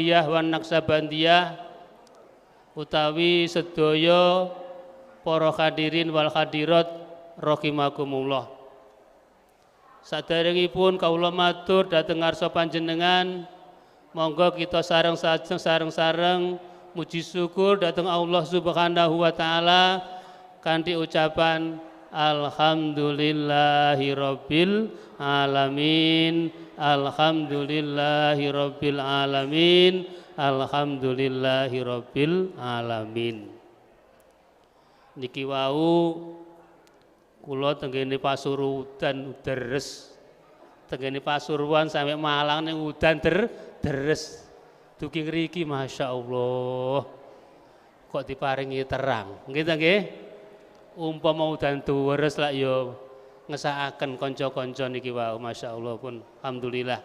Qadiriyah wan Naksabandiyah utawi sedaya para hadirin wal hadirat rahimakumullah. Saderengipun kawula matur dhateng ngarsa panjenengan, monggo kita sareng-sareng muji syukur dhateng Allah Subhanahu wa taala kanthi ucapan alhamdulillahirabbil alamin, alhamdulillahirabbil alamin, alhamdulillahirabbil alamin. Niki wau kula tenggene Pasuruan deres, tenggene Pasuruan sampai Malang ning udan deres. Dugi ngriki Masya Allah kok diparingi terang. Nggih ta nggih? Umpama udan deres lak ya ngesakaken kanca-kanca niki wau Masya Allah pun alhamdulillah.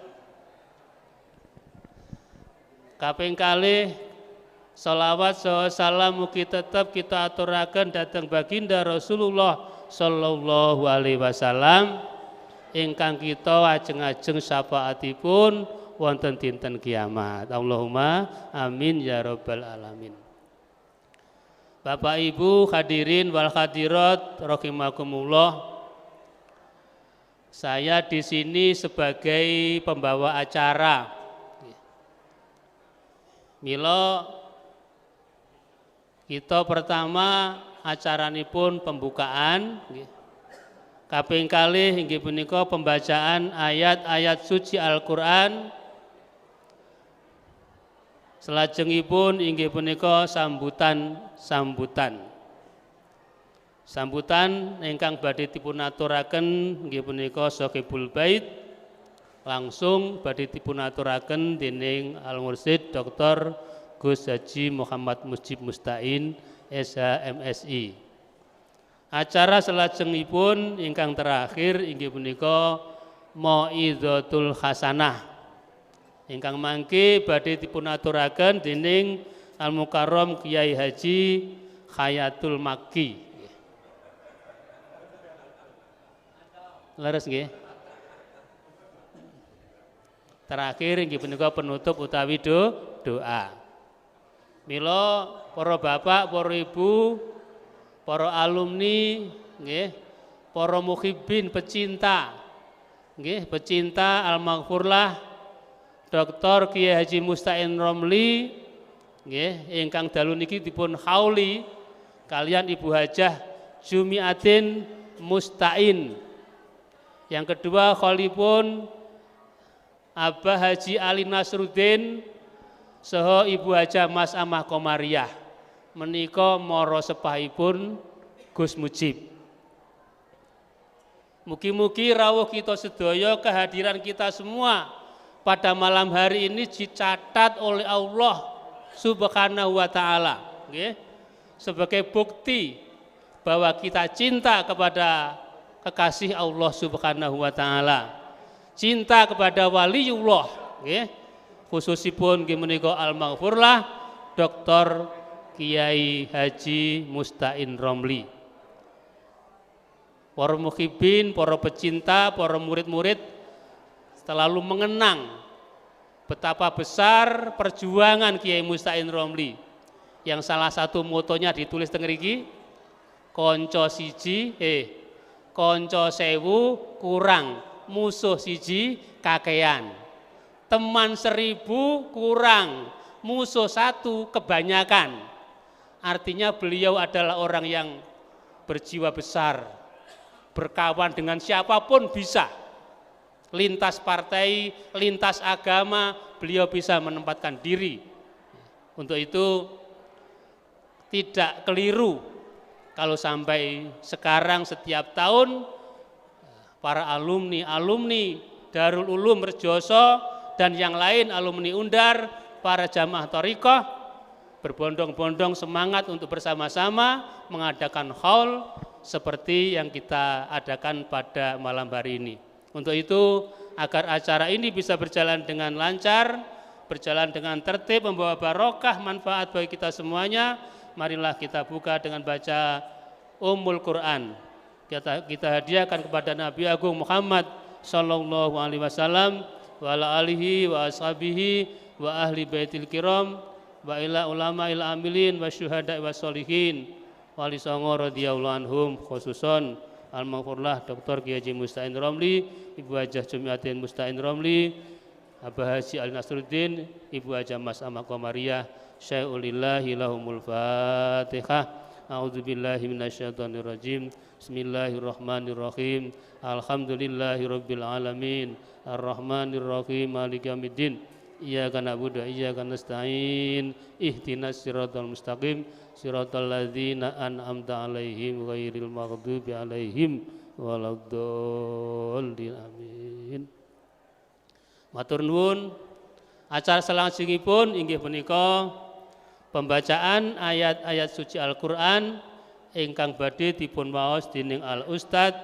Kaping kalih sholawat salam mugi tetep kita aturaken dhateng baginda Rasulullah sallallahu alaihi wasallam ingkang kita ajeng-ajeng syafaatipun wonten dinten kiamat. Allahumma amin ya rabbal alamin. Bapak Ibu hadirin wal hadirat rahimakumullah. Saya di sini sebagai pembawa acara. Mila kita pertama acaranipun pembukaan. Kaping kalih inggih punika pembacaan ayat-ayat suci Al-Qur'an. Selajengipun inggih punika sambutan ingkang badhe dipunaturaken inggih punika Shahibul Bait, langsung badhe dipunaturaken dening Al-Mursyid Dr. Gus Haji Muhammad Mujib Mustain SHMSI. Acara selajengipun ingkang terakhir inggih punika Mau'izatul Hasanah ingkang mangke badhe dipunaturaken dening Al Mukarram Kiai Haji Khayatul Makki. Leres nggih. Terakhir inggih punika penutup utawi doa. Mila para bapak, para ibu, para alumni, nggih, para muhibbin pecinta, nggih, pecinta Al-Maghfurlah Dr. Kiai Haji Mustain Romli, nggih, ingkang dalu niki dipun hauli kalian Ibu Hajah Jumiatin Mustain. Yang kedua khalipun Abah Haji Ali Nasruddin saha Ibu Hajah Mas Amah Komariah menika mara sepahipun Gus Mujib. Mugi-mugi rawuh kita sedaya, kehadiran kita semua pada malam hari ini dicatat oleh Allah Subhanahu wa taala, nggih, sebagai bukti bahwa kita cinta kepada kekasih Allah Subhanahu wa taala, cinta kepada waliullah, nggih, khususipun nggih menika Al-Maghfurlah Dr. Kiai Haji Mustain Romli. Para muhibbin, para pecinta, para murid-murid selalu mengenang betapa besar perjuangan Kiai Mustain Romli yang salah satu motonya ditulis teng mriki, konco siji konco sewu kurang, musuh siji kakean, teman 1000 kurang, musuh 1 kebanyakan. Artinya beliau adalah orang yang berjiwa besar, berkawan dengan siapapun bisa, lintas partai, lintas agama, beliau bisa menempatkan diri. Untuk itu tidak keliru kalau sampai sekarang setiap tahun para alumni Darul Ulum Rejoso dan yang lain alumni Undar, para jamaah thariqah berbondong-bondong semangat untuk bersama-sama mengadakan haul seperti yang kita adakan pada malam hari ini. Untuk itu, agar acara ini bisa berjalan dengan lancar, berjalan dengan tertib, membawa barokah, manfaat bagi kita semuanya, marilah kita buka dengan baca Ummul Quran. Kita hadiahkan kepada Nabi Agung Muhammad sallallahu alaihi wasallam wa ala alihi wa ashabihi wa ahli baitil kiram wa ila ulama'il amilin wa syuhada'i wa sholihin wali songo radhiyallahu anhum khususon al-maghfurlah Dr. Kiai Haji Musta'in Romli, Ibu Hajah Jumiatin Musta'in Romli, Abah Haji Ali Nasruddin, Ibu Hajah Mas Amah Komariah, syai'ulillahi lahumul fatihah. A'udzubillahi minasyaitonirrajim. Bismillahirrahmanirrahim. Alhamdulillahi rabbil alamin. Ar-Rahmanirrahim. Maliki yaumiddin. Iyyaka na'budu wa iyyaka nasta'in. Ihdinas siratal mustaqim. Siratal ladzina an'amta 'alaihim ghairil maghdubi 'alaihim waladdallin. Amin. Matur nuwun. Acara salajengipun inggih punika pembacaan ayat-ayat suci Al-Qur'an ingkang badhe dipun waos dening Al Ustadz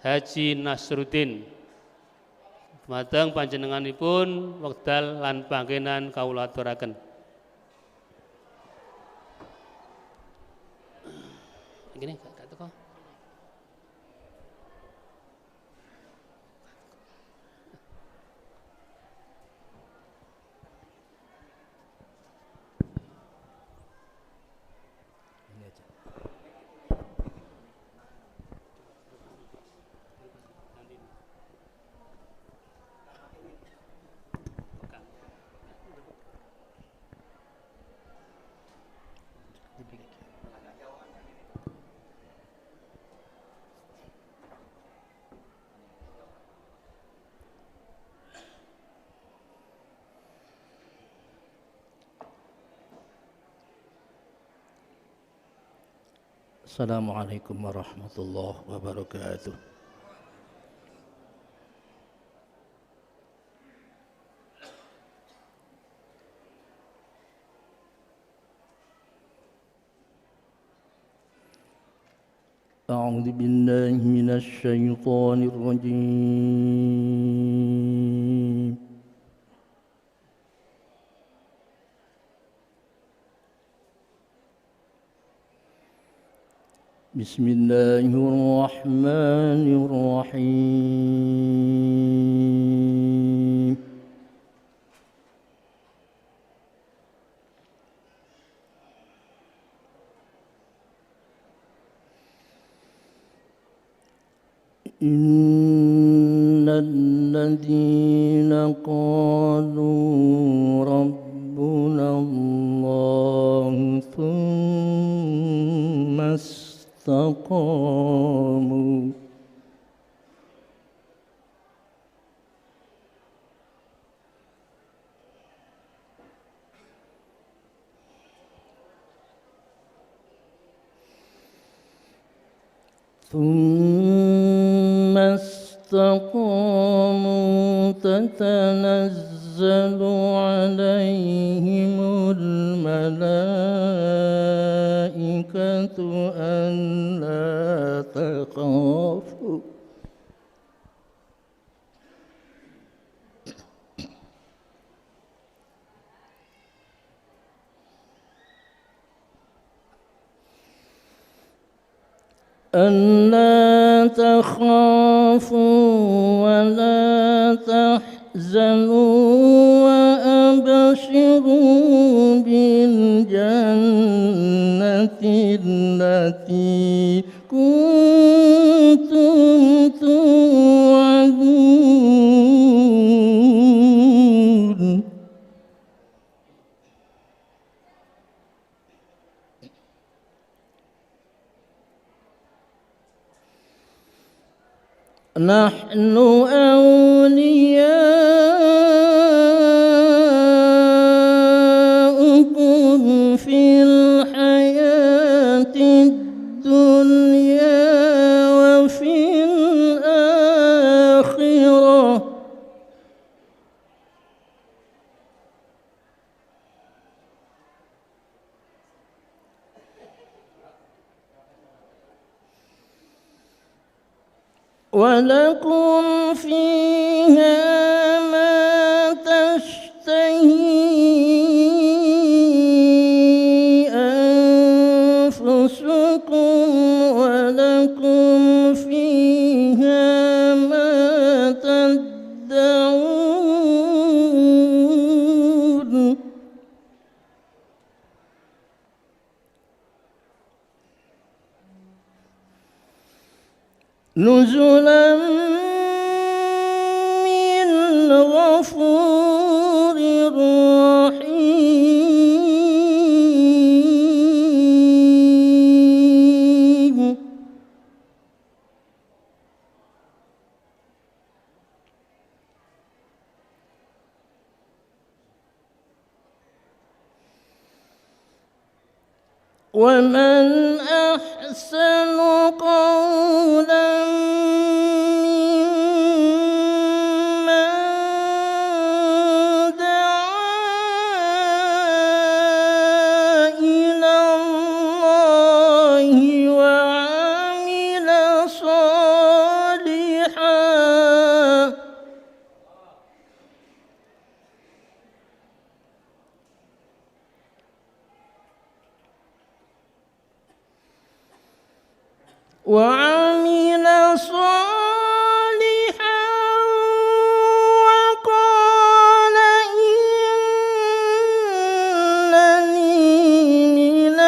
Haji Nasruddin. Dumateng panjenenganipun wekdal lan panggenan kawula aturaken. Gini, gak teko. Assalamualaikum warahmatullahi wabarakatuh. A'udzu billahi minasy syaithanir rajim. Bismillahirrahmanirrahim. Innal ladzina qalu rabbuna Allah tsumma istaqamu tatanazzalu alaihimul malaikatu alla takhafu ألا تخافوا ولا تحزنوا وأبشروا بالجنة التي كنتم توعدون نحن أولياؤكم في الحياة الدنيا وفي الآخرة ولكم فيها ما تشتهي أنفسكم ولكم فيها ما تدعون نزلا من غفور رحيم ومن أحسن قولا ممن دعا إلى الله وعمل صالحا وقال إنني من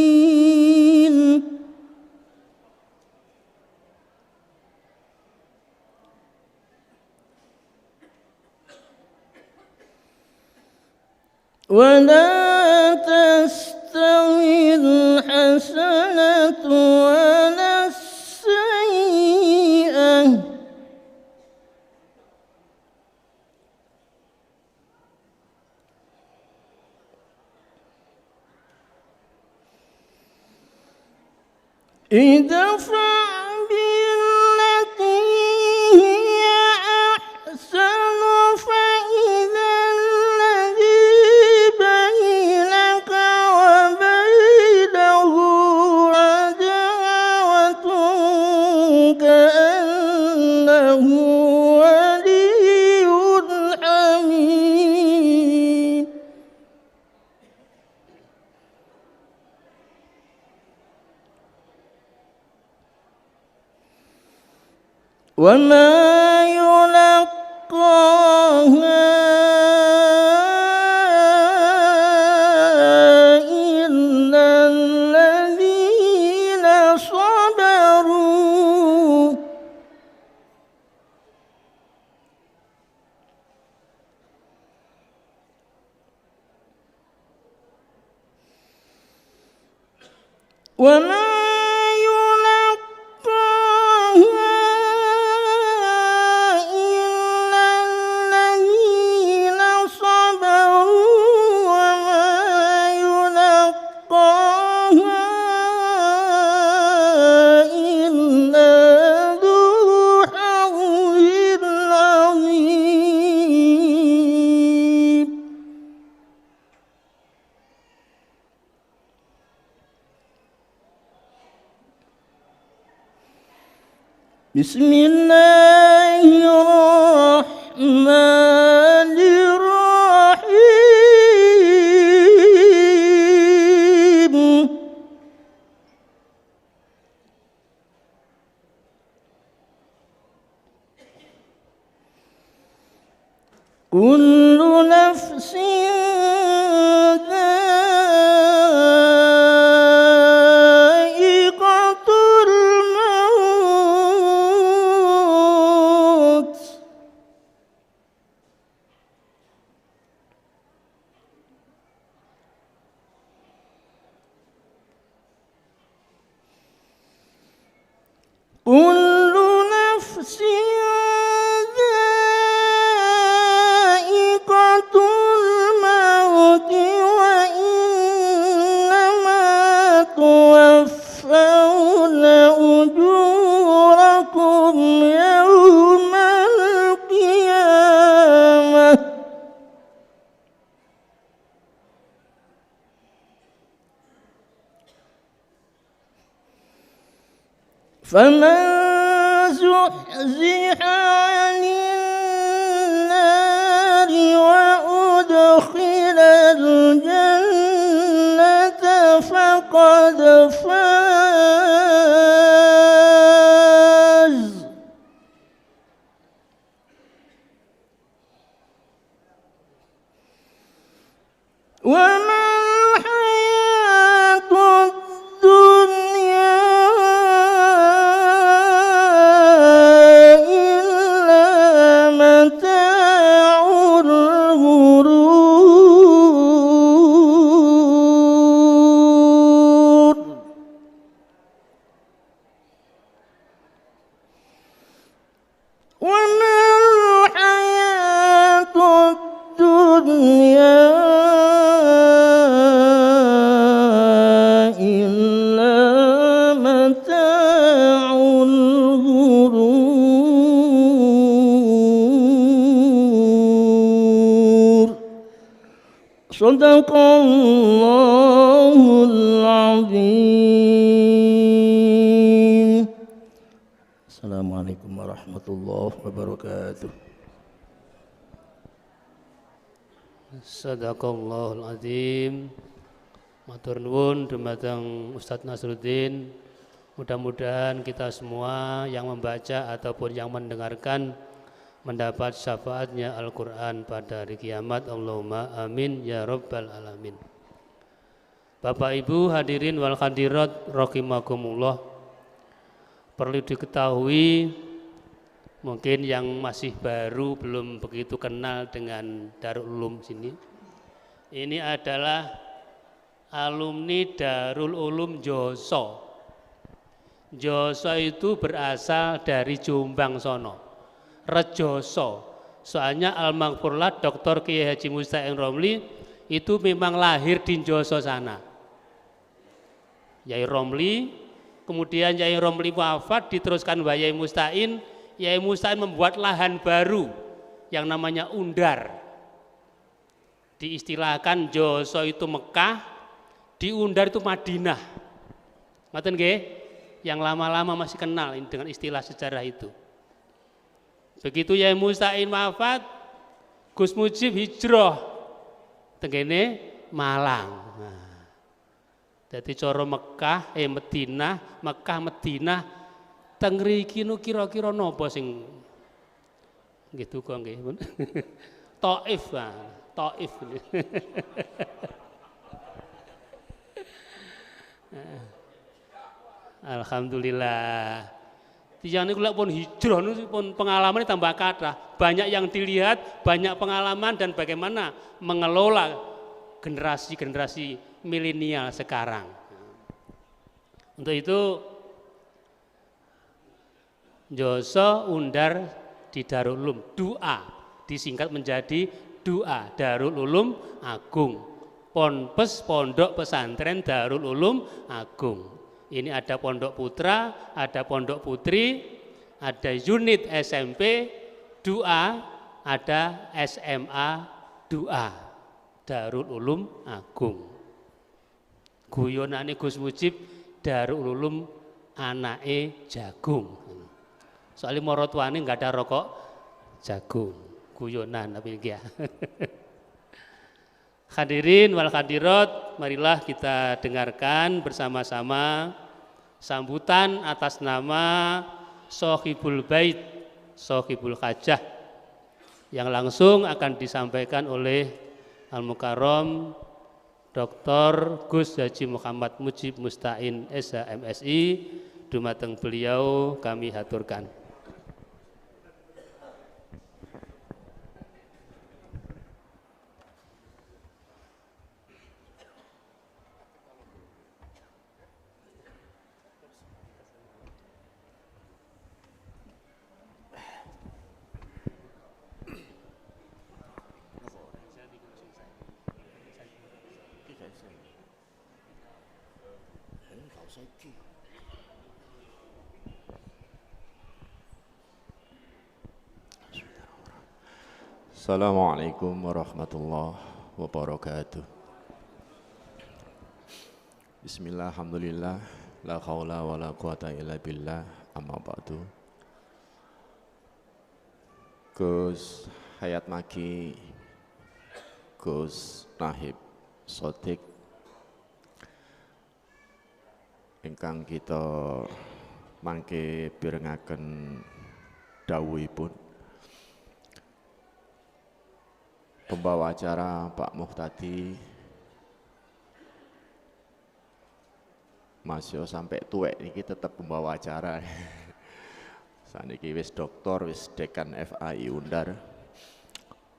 المسلمين ولا تستوي الحسنة ولا السيئة ادفع بالتي هي أحسن فإذا الذي بينك وبينه عداوة كأنه ولي حميم وما يلقاها إلا الذين صبروا وما يلقاها إلا الذين صبروا وما يلقاها إلا ذو حظ عظيم بسم الله الرحمن الرحيم كل نفس ذائقة الموت كل نفس ذائقة الموت وإنما توفون أجوركم يوم القيامة فمن زحزح عن النار وأدخل الجنة فقد فاز وما الحياة Sadaqallahul azim. Assalamualaikum warahmatullahi wabarakatuh. Sadaqallahul azim. Matur nuwun dumateng Ustadz Nasruddin. Mudah-mudahan kita semua yang membaca ataupun yang mendengarkan mendapat syafaatnya Al-Quran pada hari kiamat. Allahumma amin ya rabbal alamin. Bapak Ibu hadirin wal hadirat rahimakumullah. Perlu diketahui, mungkin yang masih baru belum begitu kenal dengan Darul Ulum sini. Ini adalah alumni Darul Ulum Joso. Joso itu berasal dari Jombang sono. Rejoso, soalnya almarhumlah Dr. Kiai Haji Musta'in Romli itu memang lahir di Joso sana. Yai Romli, kemudian Yai Romli wafat, diteruskan Yai Musta'in. Yai Musta'in membuat lahan baru yang namanya Undar. Diistilahkan Joso itu Mekah, di Undar itu Madinah. Ngoten nggih? Yang lama-lama masih kenal dengan istilah sejarah itu. Begitu Yai Musta'in wafat, Gus Mujib hijrah tengene Malang. Nah, jadi coro Mekah, Madinah, Mekah, Madinah, teng mriki nu kira-kira napa sing gitu kok nggih. Taif, Taif. Alhamdulillah. Tiyang niku lek pun hijrah niku pun pengalaman tambah kathah. Banyak yang dilihat, banyak pengalaman dan bagaimana mengelola generasi-generasi milenial sekarang. Untuk itu Joso Undar di Darul Ulum, Doa disingkat menjadi Doa Darul Ulum Agung. Ponpes Pondok Pesantren Darul Ulum Agung. Ini ada pondok putra, ada pondok putri, ada unit SMP Doa, ada SMA Doa Darul Ulum Agung. Guyonane Gus Mujib Darul Ulum anake jagung. Soalnya morotuane nggak ada rokok jagung, guyonan tapi ya. Hadirin wal hadirat, marilah kita dengarkan bersama-sama sambutan atas nama Sohibul Bait, Sohibul Hajah yang langsung akan disampaikan oleh Al-Mukarram Dr. Gus Haji Muhammad Mujib Musta'in SHMSI. Dumateng beliau kami haturkan. Assalamualaikum warahmatullahi wabarakatuh. Bismillah, alhamdulillah, la khawla wa la quwata illa billah, amma ba'du. Gus Hayat Maki, Gus Nahib Sodik, ingkang kita mangke pirengaken dawuhipun pembawa acara Pak Muhtadi, masih sampai tuwek niki tetap pembawa acara. Saniki wis doktor, wis dekan FAI Undar,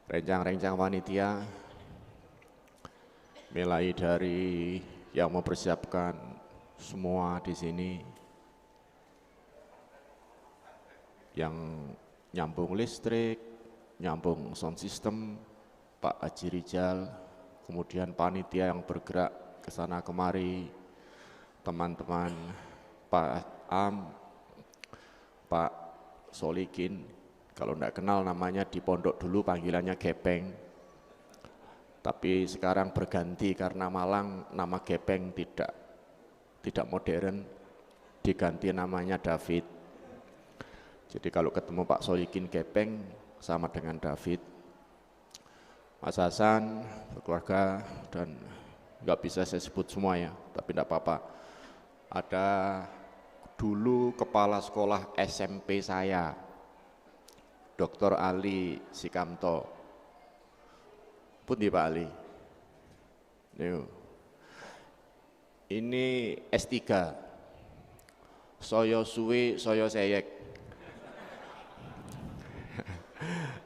rencang-rencang panitia, mulai dari yang mempersiapkan semua di sini, yang nyambung listrik, nyambung sound system, Pak Haji Rijal, kemudian panitia yang bergerak ke sana kemari, teman-teman Pak Am, Pak Solikin, kalau tidak kenal namanya di pondok dulu panggilannya Gepeng, Tapi sekarang berganti karena Malang nama Gepeng tidak modern, diganti namanya David. Jadi kalau ketemu Pak Solikin Gepeng sama dengan David. Mas Hasan, keluarga, dan nggak bisa saya sebut semua ya, tapi enggak apa-apa. Ada dulu kepala sekolah SMP saya, Dr. Ali Sikamto. Pundi Pak Ali? Ini S3. Soyo suwe, soyo seyek.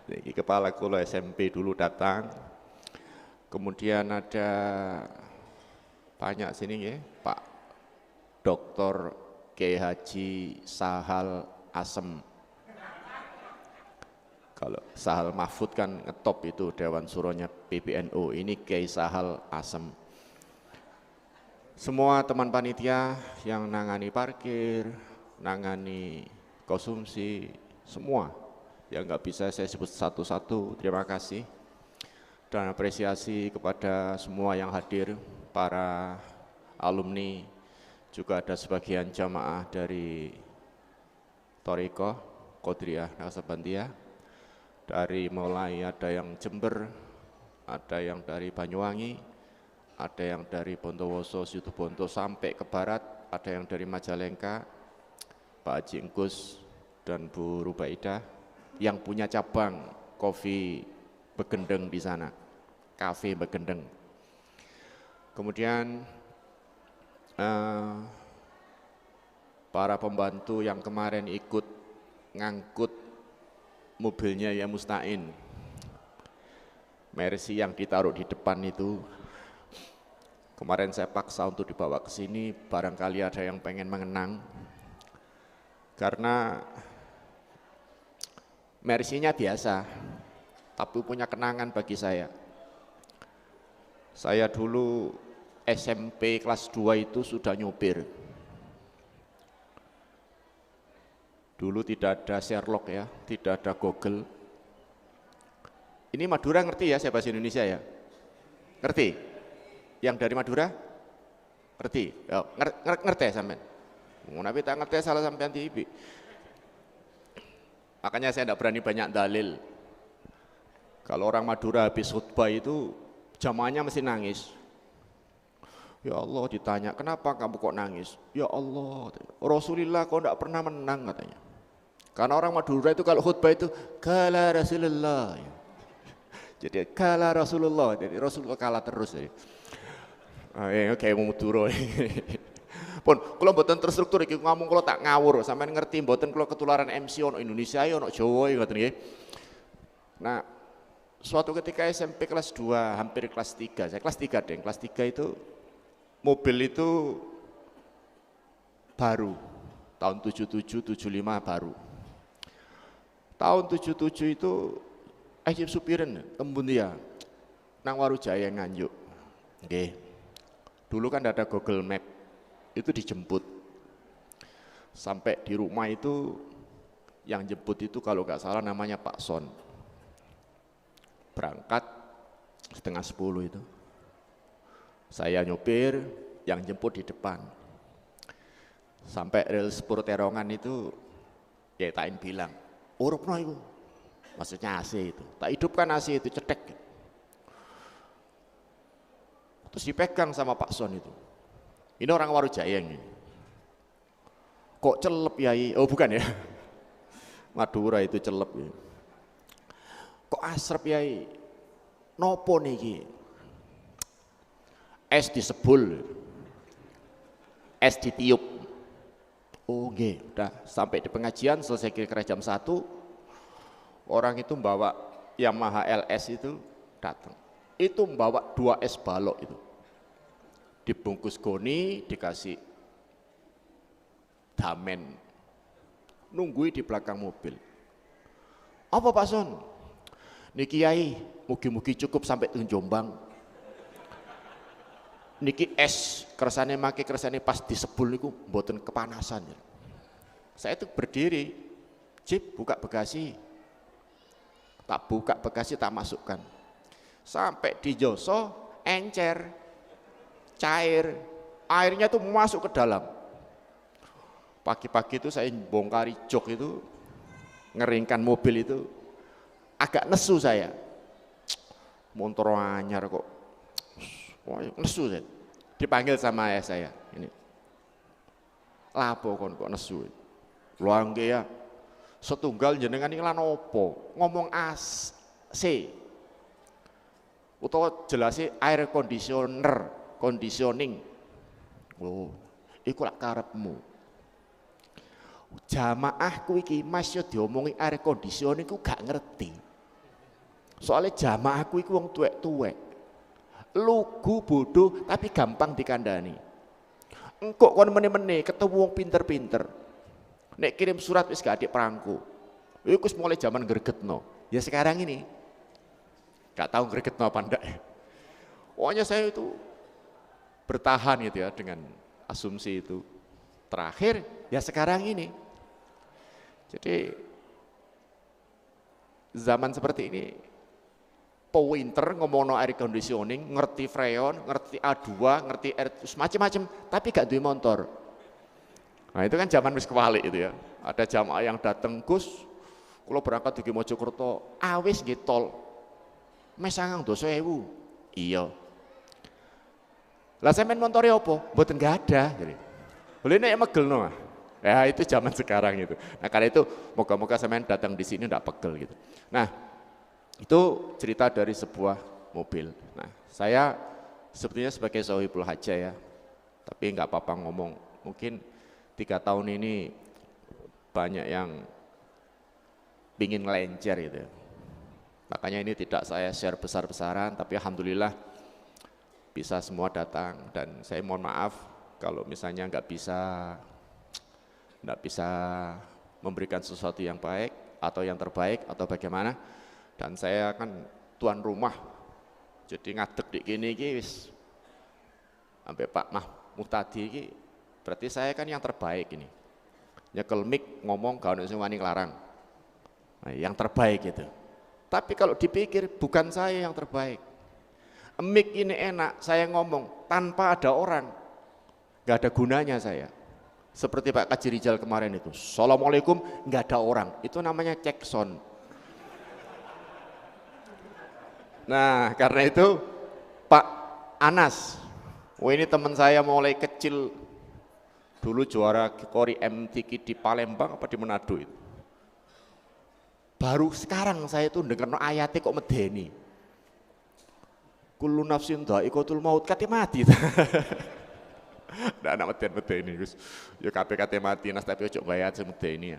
Ini kepala sekolah SMP dulu datang. Kemudian ada banyak sini ya, Pak Dr. Kiai Haji Sahal Asem. Kalau Sahal Mahfud kan ngetop itu Dewan Suronya PBNU, ini Kiai Sahal Asem. Semua teman panitia yang nangani parkir, nangani konsumsi, semua yang nggak bisa saya sebut satu-satu, terima kasih. Dan apresiasi kepada semua yang hadir, para alumni, juga ada sebagian jamaah dari Thariqah, Qadriyah, Naqsabandiyah, dari mulai ada yang Jember, ada yang dari Banyuwangi, ada yang dari Bondowoso, Situbondo sampai ke barat, ada yang dari Majalengka, Pak Haji Engkus dan Bu Rubaidah yang punya cabang kopi Begendeng di sana, kafe Begendeng. Kemudian para pembantu yang kemarin ikut ngangkut mobilnya ya Mustain, Mercy yang ditaruh di depan itu, kemarin saya paksa untuk dibawa ke sini, barangkali ada yang pengen mengenang, karena Mercy-nya biasa, tapi punya kenangan bagi saya. Saya dulu SMP kelas 2 itu sudah nyopir. Dulu tidak ada Sherlock ya, tidak ada Google. Ini Madura ngerti ya saya bahasa Indonesia ya? Ngerti? Yang dari Madura? Ngerti? Oh, ngerti ya sampean? Tapi tak ngerti salah sampean di ibi. Makanya saya tidak berani banyak dalil. Kalau orang Madura habis khutbah itu jamaahnya mesti nangis. Ya Allah, ditanya, kenapa kamu kok nangis? Ya Allah, Rasulullah kok tidak pernah menang katanya. Karena orang Madura itu kalau khutbah itu kala Rasulullah. Jadi kala Rasulullah, jadi Rasulullah kalah terus. Kayak mau Madura. Pun kalau mboten terstruktur iki ngomong kalau tak ngawur, sampean ngerti mboten kalau ketularan MC ono Indonesia ono Jawa ngoten nggih. Nah, suatu ketika SMP kelas 2, hampir kelas 3, saya kelas 3 deh, kelas 3 itu mobil itu baru, tahun 77, 75 baru. Tahun 77 itu Ajib Supiren, tembun dia, nang Warujaya Nganjuk. Oke. Dulu kan ada Google Map, itu dijemput. Sampai di rumah itu, yang jemput itu kalau nggak salah namanya Pak Son. Berangkat setengah 10 itu. Saya nyopir, yang jemput di depan. Sampai rel sepur Terongan itu, ya Tain bilang, urupno itu, maksudnya AC itu. Tak hidupkan AC itu, cetek. Terus dipegang sama Pak Son itu. Ini orang Warujaya ini. Kok celep Yai? Oh bukan ya, Madura itu celep ya. Kok asrep Yai? Nopo niki? Es disebul, es ditiup. Oh nggih, udah sampai di pengajian selesai kira-kira jam 1, orang itu membawa Yamaha LS itu datang. Itu membawa 2 es balok itu. Dibungkus goni, dikasih damen. Nunggui di belakang mobil. Apa Pak Son? Niki Yai, mugi-mugi cukup sampai Jombang. Niki es kersane make kersane pas disebul niku mboten kepanasan. Saya itu berdiri, Jip buka bagasi, tak buka bagasi tak masukkan. Sampai di Joso encer, cair, airnya tuh masuk ke dalam. Pagi-pagi itu saya bongkari jok itu, ngeringkan mobil itu, agak nesu saya. Motor anyar kok, nesu saya. Dipanggil sama ayah saya, ini, lapo kon kok nesu. Luangge ya, setunggal jenengan ini lan opo, ngomong AC, utawa jelasnya air conditioning. Oh, iku lak karepmu. Jamaahku iki Mas yo diomongi air conditioning ku gak ngerti. Soalnya jamaahku iku wong tuwek-tuwek. Lugu bodoh tapi gampang dikandani. Engkok kon meneh-meneh ketemu wong pinter-pinter. Nek kirim surat wis gak adik perangku. Iku mulai zaman gregetno. Ya sekarang ini gak tahu gregetno apa ndak. Pokoknya saya itu bertahan gitu ya dengan asumsi itu. Terakhir ya sekarang ini. Jadi zaman seperti ini powinter ngomongno air conditioning, ngerti freon, ngerti A2, ngerti air macam-macam, tapi gak duwe motor. Nah itu kan zaman wis kewalik itu ya. Ada jamaah yang dateng, Gus, kula berangkat dugi Mojokerto, awis nggih tol. Mes 9.000. Iya. Lah sampean montore opo? Mboten gak ada. Jadi, boleh nek megelno. Ya itu zaman sekarang itu. Nah karena itu moga-moga sampean datang di sini ndak pegel gitu. Nah itu cerita dari sebuah mobil. Nah saya sebetulnya sebagai Sohibul Haja ya, tapi nggak apa-apa ngomong. Mungkin 3 tahun ini banyak yang pingin ngelencer gitu ya. Makanya ini tidak saya share besar-besaran, tapi alhamdulillah bisa semua datang. Dan saya mohon maaf kalau misalnya nggak bisa memberikan sesuatu yang baik atau yang terbaik atau bagaimana. Dan saya kan tuan rumah, jadi ngadeg di gini wis sampai Pak Mahmud tadi ini, berarti saya kan yang terbaik ini. Nyekel mik ngomong gak ono sing wani nglarang. Nah, yang terbaik itu. Tapi kalau dipikir bukan saya yang terbaik. Mik ini enak, saya ngomong tanpa ada orang, gak ada gunanya saya. Seperti Pak Kaji Rijal kemarin itu, Assalamualaikum, gak ada orang, itu namanya cek sound. Nah karena itu Pak Anas, ini teman saya mulai kecil, dulu juara Kori MTQ di Palembang apa di Manado itu. Baru sekarang saya tuh dengar ayatnya kok medeni. Kullu nafsin dha'iqatul maut, kate mati. Ndak anak medeni Gus. Ya kabeh kate mati nas tapi ojo bayat semedeni ya.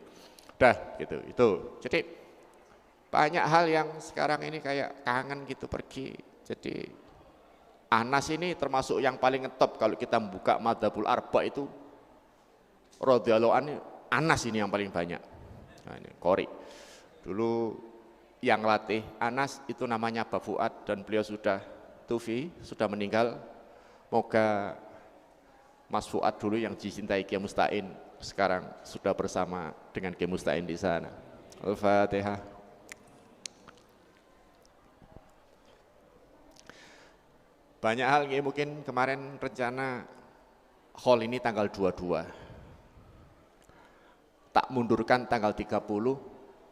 Dah gitu. Itu. Jadi banyak hal yang sekarang ini kayak kangen gitu pergi. Jadi Anas ini termasuk yang paling ngetop kalau kita membuka Madzhabul Arba itu radhiyallahu anhu, Anas ini yang paling banyak. Nah, ini Qori. Dulu yang latih Anas itu namanya Pak Fuad dan beliau sudah tufi, sudah meninggal. Moga Mas Fuad dulu yang dicintai Kiai Mustain sekarang sudah bersama dengan Kiai Mustain di sana. Al-Fatihah. Banyak hal ya, mungkin kemarin rencana hall ini tanggal 22. Tak mundurkan tanggal 30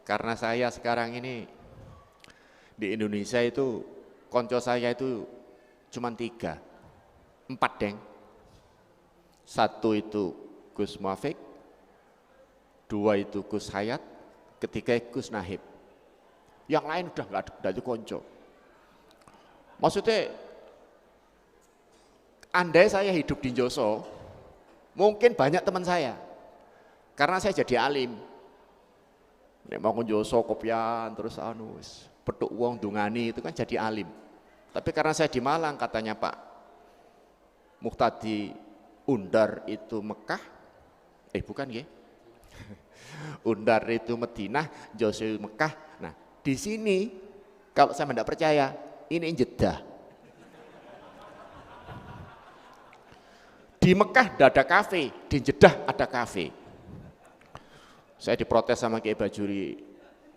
karena saya sekarang ini di Indonesia itu konco saya itu cuma 3, 4 deng. 1 itu Gus Muafik, 2 itu Gus Hayat, 3 Gus Nahib. Yang lain udah nggak ada itu konco. Maksudnya andai saya hidup di Joso, mungkin banyak teman saya, karena saya jadi alim. Nek mau Joso kopian terus petuk uang dungani itu kan jadi alim. Tapi karena saya di Malang, katanya Pak Muhtadi Undar itu Mekah, bukan ya? Undar itu Madinah, Joso Mekah. Nah di sini kalau saya tidak percaya, ini Jeddah. Di Mekah ada kafe, di Jeddah ada kafe. Saya diprotes sama Kiai Bajuri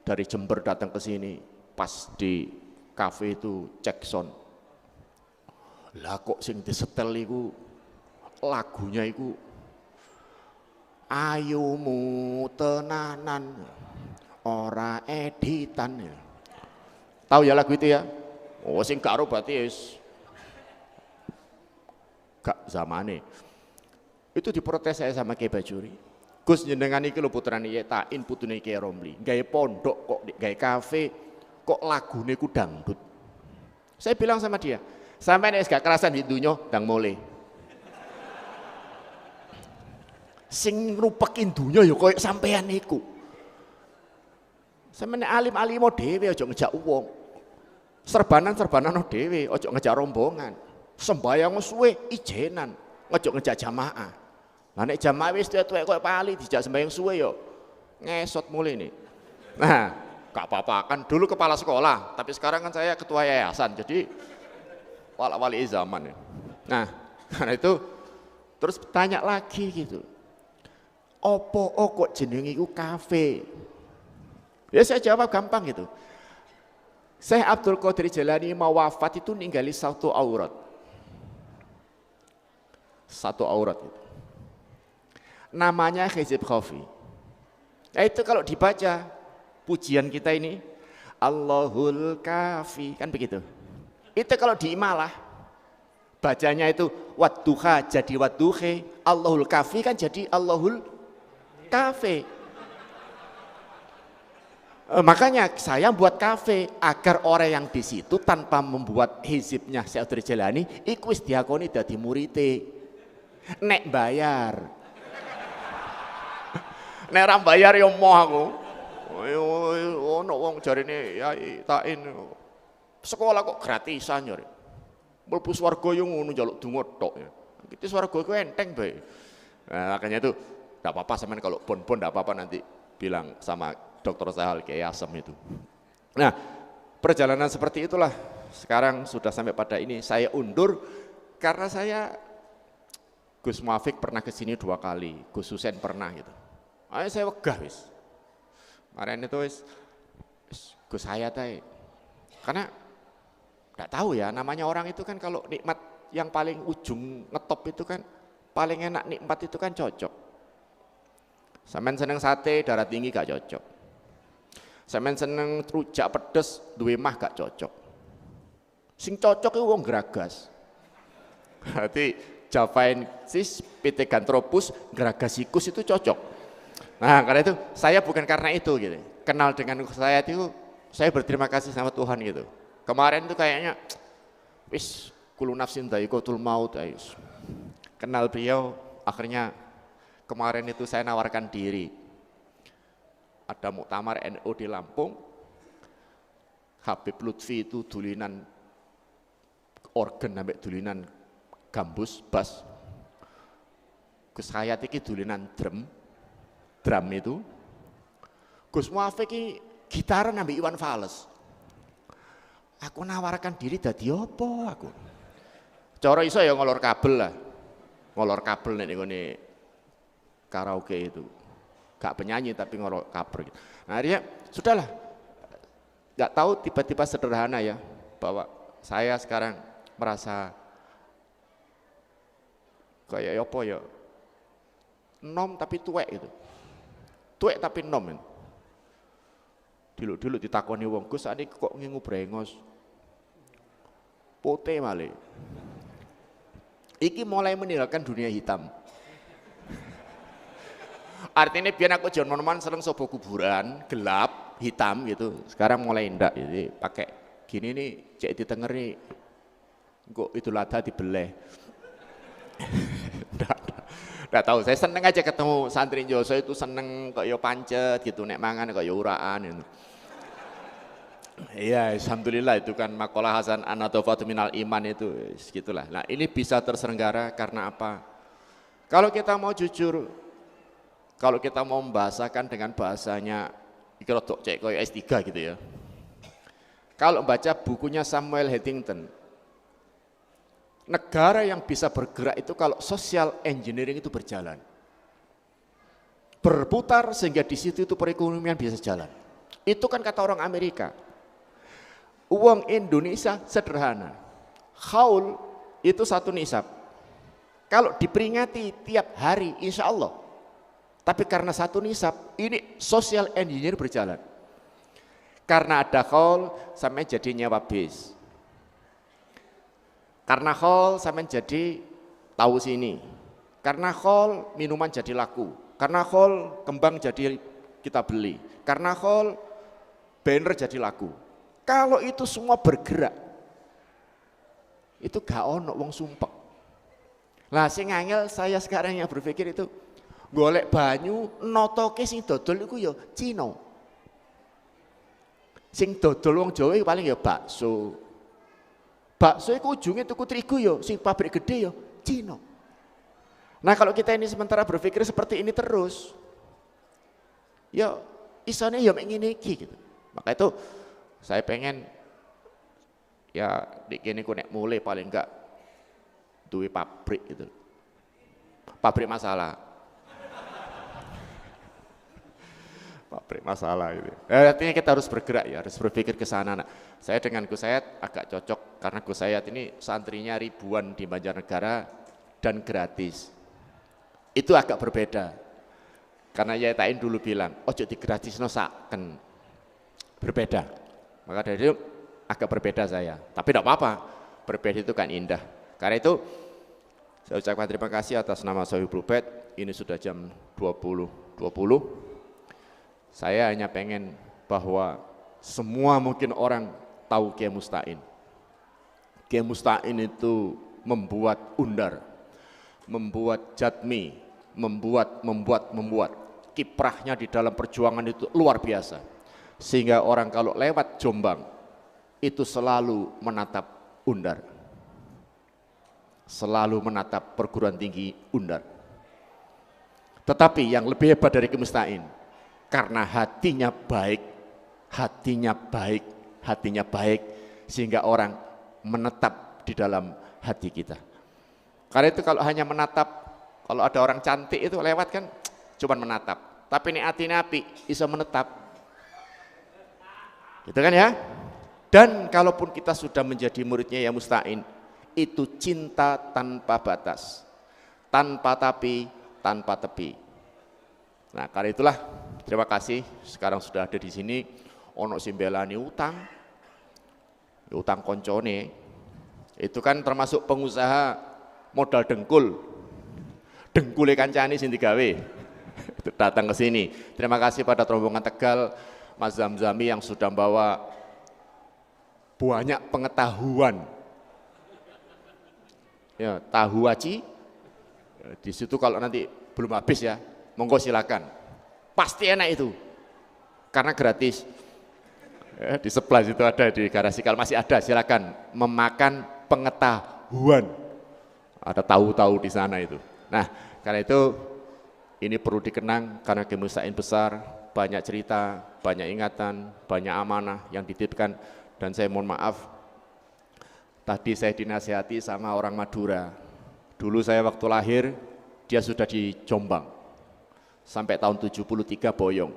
dari Jember datang ke sini, pas di kafe itu cek sound. Lah kok sing disetel iku lagunya iku ayumu tenanan ora editan ya. Tahu ya lagu itu ya? Oh sing gak berarti wis gak zamane. Itu diprotes saya sama Kiai Bajuri. Gus jenengan iki lho putrane Kiai Tain putune Kiai Romli. Gawe pondok kok gawe kafe kok lagune ku dangdut. Saya bilang sama dia, sampeyan wis gak kerasan di dunya ndang mulai. Sing ngrupekin dunya ya koyo sampeyan niku. Sampeyan alim-alimo dhewe aja ngejak wong. Serbanan-serbanan dhewe aja ngejak rombongan. Sembayang suwe ijenan, aja ngejak jamaah. Lah nek jamaah wis tuwek-tuwek koyo pali dijak sembayang suwe yo ngesot mulai nih. Nah, gak apa-apa kan dulu kepala sekolah, tapi sekarang kan saya ketua yayasan, jadi wali zaman ya. Nah, karena itu terus tanya lagi gitu. Opo kok jenenge iku kafe? Ya saya jawab gampang gitu. Syekh Abdul Qadir Jailani mau wafat itu ninggali satu aurat. Satu aurat itu. Namanya Hizib Khafi. Ya itu kalau dibaca pujian kita ini Allahul Kafi kan begitu. Itu kalau diimalah bacanya itu wadduha jadi wadduhe, Allahul Kafi kan jadi Allahul Kafe. Makanya saya buat kafe agar orang yang di situ tanpa membuat hizibnya Syekh Abdul Jailani iku wis diakoni dadi murite. Nek bayar. Nek ora bayar yo moh aku. Ono wong jarine Yai Tain sekolah kok gratisan yo. Mlebu swarga yo ngono njaluk donga tok ya. Iki swarga ku enteng bae. Nah, makanya itu enggak apa-apa sampean kalau pon-pon enggak apa-apa nanti bilang sama Dr. Sahal Kiai Asem itu. Nah, perjalanan seperti itulah sekarang sudah sampai pada ini saya undur karena saya Gus Muafik pernah ke sini 2 kali, Gus Husain pernah gitu. Ayo saya wegah wis. Kemarin itu wis Gus Hayat ae. Karena enggak tahu ya namanya orang itu kan kalau nikmat yang paling ujung ngetop itu kan paling enak nikmat itu kan cocok. Sampeyan seneng sate darah tinggi gak cocok. Sampeyan seneng rujak pedes duwe mah gak cocok. Sing cocok itu wong Gragas. Berarti Javaensis Pithecanthropus Gragasikus itu cocok. Nah, karena itu saya bukan karena itu gitu. Kenal dengan saya itu saya berterima kasih sama Tuhan gitu. Kemarin itu kayaknya wis kullu nafsin dha'iqatul maut ayus. Kenal beliau akhirnya kemarin itu saya nawarkan diri. Ada muktamar NU di Lampung. Habib Lutfi itu dulinan organ sampai dulinan gambus, bass. Gus Hayat iki dulinan drum itu. Gus Muafik iki gitaran ambil Iwan Fals. Aku nawarkan diri dadi apa aku? Cara iso ya ngolor kabel lah. Ngolor kabel nek ngene karaoke itu. Gak penyanyi tapi ngolor kabel gitu. Nah, akhirnya sudahlah. Gak tahu tiba-tiba sederhana ya bahwa saya sekarang merasa kayak apa ya? Nom tapi tuwek gitu. Tuwek tapi nom. Dulu ditakoni wong Gus sakniki kok ngingu brengos. Pote male. Iki mulai meninggalkan dunia hitam. Artinya biar aku jangan monoman sering sobo kuburan, gelap, hitam gitu. Sekarang mulai enggak, jadi pakai gini nih, cek ditengeri. Kok itu lada dibeleh. Nggak tahu, saya seneng aja ketemu santri Joso itu seneng kok yo pancet gitu, nek mangan kok yo uraan gitu. Iya, alhamdulillah itu kan makalah Hasan An-Nadhafatu minal iman itu, gitulah. Nah ini bisa terselenggara karena apa? Kalau kita mau jujur, kalau kita mau membahasakan dengan bahasanya, kalau cek koyo S3 gitu ya. Kalau baca bukunya Samuel Huntington, negara yang bisa bergerak itu kalau social engineering itu berjalan. Berputar sehingga di situ itu perekonomian bisa jalan. Itu kan kata orang Amerika. Uang Indonesia sederhana. Haul itu 1 nisab. Kalau diperingati tiap hari insya Allah. Tapi karena 1 nisab, ini social engineer berjalan. Karena ada haul, sampai jadi nyewa bis. Karena haul, sampai jadi tahu sini. Karena haul, minuman jadi laku. Karena haul, kembang jadi kita beli. Karena haul, banner jadi laku. Kalau itu semua bergerak, itu gak ono wong sumpek. Lah sing angel saya sekarang yang berpikir itu, golek banyu notoke sing dodol iku ya Cina. Sing dodol wong Jawa paling ya bakso. Bakso iku ujunge tuku terigu ya sing pabrik gede ya Cina. Nah kalau kita ini sementara berpikir seperti ini terus, ya isane ya mek ngene iki gitu. Maka itu saya pengen ya di kene ku nek mulai paling enggak duwe pabrik gitu. Pabrik masalah. Pabrik masalah gitu. Artinya kita harus bergerak ya, harus berpikir ke sana. Nah, saya dengan Gus Hayat agak cocok karena Gus Hayat ini santrinya ribuan di Banjarnegara dan gratis. Itu agak berbeda. Karena Yai Tain dulu bilang, ojo digratisno saken. Berbeda. Maka dari itu agak berbeda saya. Tapi tidak apa-apa, berbeda itu kan indah. Karena itu saya ucapkan terima kasih atas nama Sohibul Bait. Ini sudah jam 20.20. Saya hanya pengen bahwa semua mungkin orang tahu Kiai Musta'in. Kiai Musta'in itu membuat undar, membuat jatmi, membuat. Kiprahnya di dalam perjuangan itu luar biasa. Sehingga orang kalau lewat Jombang itu selalu menatap undar. Selalu menatap perguruan tinggi undar. Tetapi yang lebih hebat dari Kiai Musta'in, karena hatinya baik, sehingga orang menetap di dalam hati kita. Karena itu kalau hanya menatap, kalau ada orang cantik itu lewat kan cuman menatap. Tapi ini hatinya api, bisa menetap. Gitu kan ya? Dan kalaupun kita sudah menjadi muridnya ya Musta'in, itu cinta tanpa batas, tanpa tapi, tanpa tepi. Nah, karena itulah terima kasih sekarang sudah ada di sini. Ono simbelani utang koncone, itu kan termasuk pengusaha modal dengkule kancane sing digawe. Datang ke sini. Terima kasih pada rombongan Tegal, Mas Zamzami yang sudah membawa banyak pengetahuan. Ya, tahu aci. Di situ kalau nanti belum habis ya, monggo silakan. Pasti enak itu. Karena gratis. Ya, di sebelah situ ada di garasi kalau masih ada silakan memakan pengetahuan. Ada tahu-tahu di sana itu. Nah, karena itu ini perlu dikenang karena Kiai Musta'in besar, banyak cerita, banyak ingatan, banyak amanah yang dititipkan. Dan saya mohon maaf, tadi saya dinasihati sama orang Madura. Dulu saya waktu lahir, dia sudah di Jombang. Sampai tahun 73 boyong.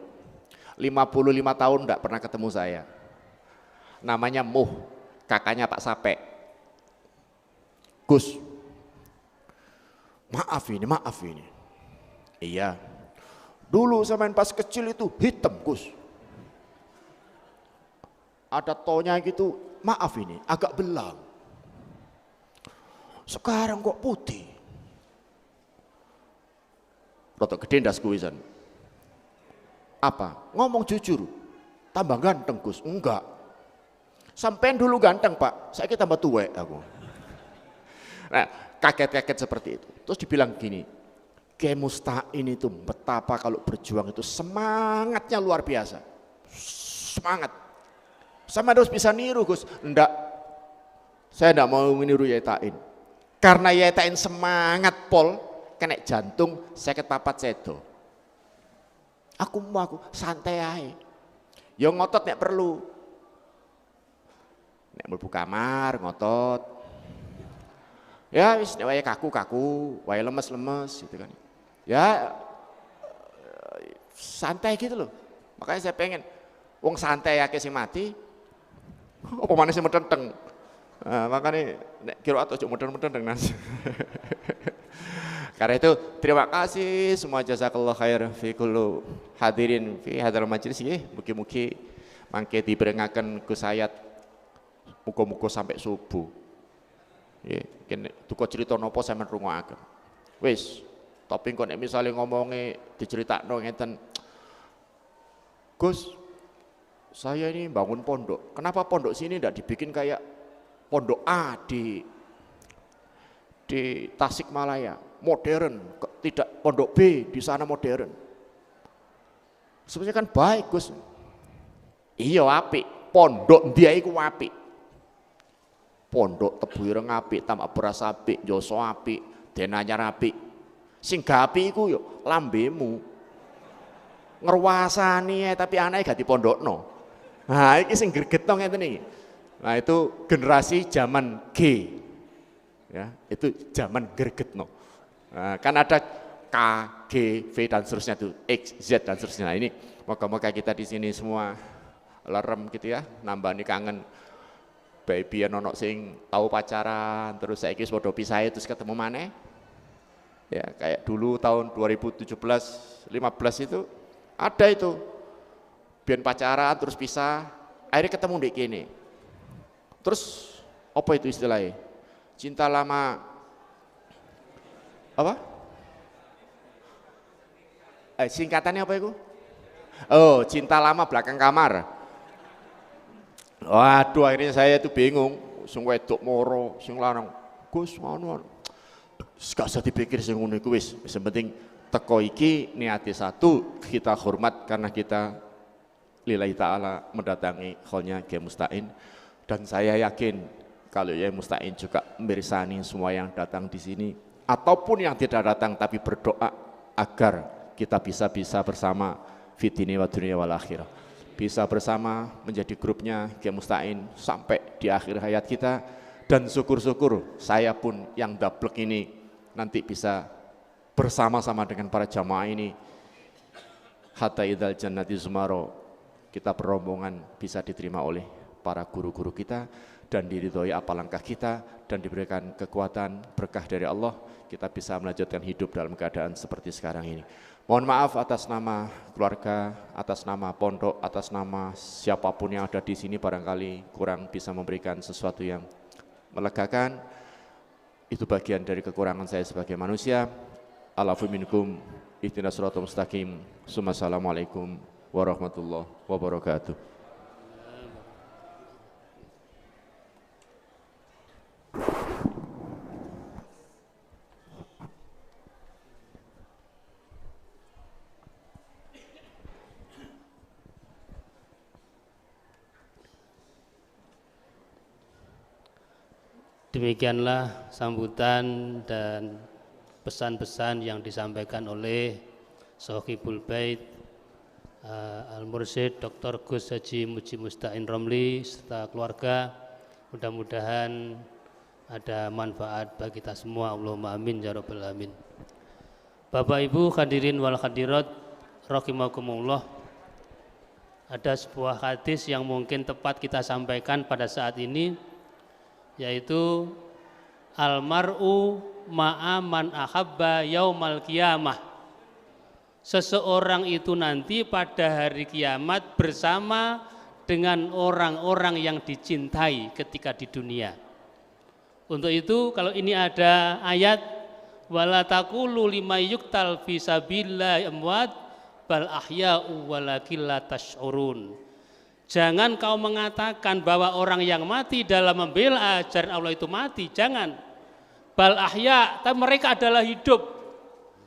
55 tahun enggak pernah ketemu saya. Namanya Muh, kakaknya Pak Sape. Gus, maaf ini. Iya, dulu saya main pas kecil itu hitam Gus. Ada tonya gitu, maaf ini agak belang. Sekarang kok putih. Rotok gede ndas kuisan. Apa? Ngomong jujur, tambah ganteng Gus? Enggak. Sampean dulu ganteng Pak, saya tambah tua aku. Nah, kaget-kaget seperti itu. Terus dibilang gini, Kiai Musta'in itu betapa kalau berjuang itu semangatnya luar biasa. Semangat. Sama harus bisa niru Gus. Enggak. Saya enggak mau meniru Yai Tain. Karena Yai Tain semangat pol, kena jantung, saya ketapat sedo. Aku santai aja. Ya ngotot nek perlu. Nek mlebu kamar ngotot. Ya wis nek wae kaku, wae lemes gitu kan. Ya santai gitu loh. Makanya saya pengen wong santai akeh sing mati. Apa maneh sing metenteng. Nah, makanya nek kira atau cuk meden-meden Nas. Karena itu terima kasih semua jazakallah khair fi kullu hadirin fi hadzal majlis nggih. Mugi-mugi mangke diberengaken Gus Hayat muga-muga sampai subuh. Nggih, kene duka cerita napa sampean rungokaken. Wis, tapi kok nek misale ngomonge diceritakno ngeten. Gus, saya ini bangun pondok. Kenapa pondok sini tidak dibikin kayak pondok A di Tasikmalaya, modern, tidak pondok B di sana modern. Sebenarnya kan baik, Gus. Iya apik, pondok dia iku apik. Pondok Tebu Ireng apik, Tambak Beras apik, Joso apik, Denanyar apik. Sing gak apik iku yo lambemu. Ngerwasani tapi anake gak dipondokno. Nah, iki sing gregetno ngeten iki. Nah, itu generasi zaman G. Ya, itu zaman gregetno. Nah, kan ada K, G, V dan seterusnya itu, X, Z dan seterusnya. Nah, ini moga-moga kita di sini semua lerem gitu ya, nambani kangen. Baby ono sing tahu pacaran, terus saiki wis padha pisah terus ketemu maneh. Ya, kayak dulu tahun 2017, 15 itu ada itu. Biar pacaran terus pisah, akhirnya ketemu di kene. Terus apa itu istilahnya? Cinta lama apa? Singkatannya apa itu? Oh, cinta lama belakang kamar. Waduh, akhirnya saya itu bingung. Sing wedok moro, sing lanang, Gus ngono. Gak usah dipikir sing ngono iku wis. Yang penting teko iki niate satu, kita hormat karena kita lillahi ta'ala mendatangi kholnya Kiai Musta'in. Dan saya yakin kalau Kiai Musta'in juga mirsani semua yang datang di sini ataupun yang tidak datang tapi berdoa agar kita bisa bersama fitini wa dunia wal akhirah. Bisa bersama menjadi grupnya Kiai Musta'in sampai di akhir hayat kita, dan syukur-syukur saya pun yang dablek ini nanti bisa bersama-sama dengan para jamaah ini hatta idzal jannati zumaro, kita berombongan bisa diterima oleh para guru-guru kita dan diridhoi apa langkah kita dan diberikan kekuatan berkah dari Allah, kita bisa melanjutkan hidup dalam keadaan seperti sekarang ini. Mohon maaf atas nama keluarga, atas nama pondok, atas nama siapapun yang ada di sini barangkali kurang bisa memberikan sesuatu yang melegakan. Itu bagian dari kekurangan saya sebagai manusia. Alafu minkum ihdinas siratal mustaqim. Assalamualaikum warahmatullahi wabarakatuh. Demikianlah sambutan dan pesan-pesan yang disampaikan oleh Sohibul Bait Al-Mursyid Dr. Gus Haji Muji Musta'in Romli serta keluarga. Mudah-mudahan ada manfaat bagi kita semua. Allahumma amin ya rabbal alamin. Bapak Ibu hadirin wal hadirat rahimakumullah. Ada sebuah hadis yang mungkin tepat kita sampaikan pada saat ini, yaitu almar'u ma'a man ahabba yaumal qiyamah. Seseorang itu nanti pada hari kiamat bersama dengan orang-orang yang dicintai ketika di dunia. Untuk itu kalau ini ada ayat wala taqulu liman yuqtal fi sabilillahi amwat bal ahya'u walakin la tash'urun. Jangan kau mengatakan bahwa orang yang mati dalam membela ajaran Allah itu mati, jangan. Bal ahya, tapi mereka adalah hidup.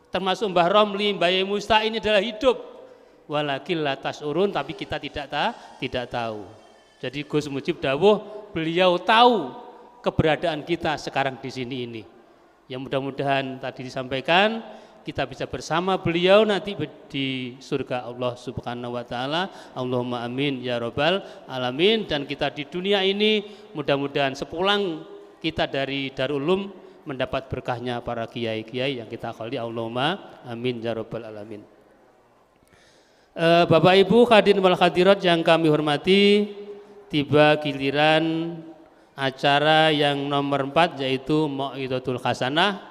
Termasuk Mbah Romli, Mbah Yai Musta'in ini adalah hidup. Walakin la tas'urun, tapi kita tidak tahu. Jadi Gus Mujib dawuh, beliau tahu keberadaan kita sekarang di sini ini. Yang mudah-mudahan tadi disampaikan, kita bisa bersama beliau nanti di surga Allah Subhanahu wa taala. Allahumma amin ya rabbal alamin. Dan kita di dunia ini mudah-mudahan sepulang kita dari Darul Ulum mendapat berkahnya para kiai-kiai yang kita kholi. Allahumma amin ya rabbal alamin. Bapak Ibu hadirin wal hadirat yang kami hormati, tiba giliran acara yang nomor 4 yaitu Mau'izatul Hasanah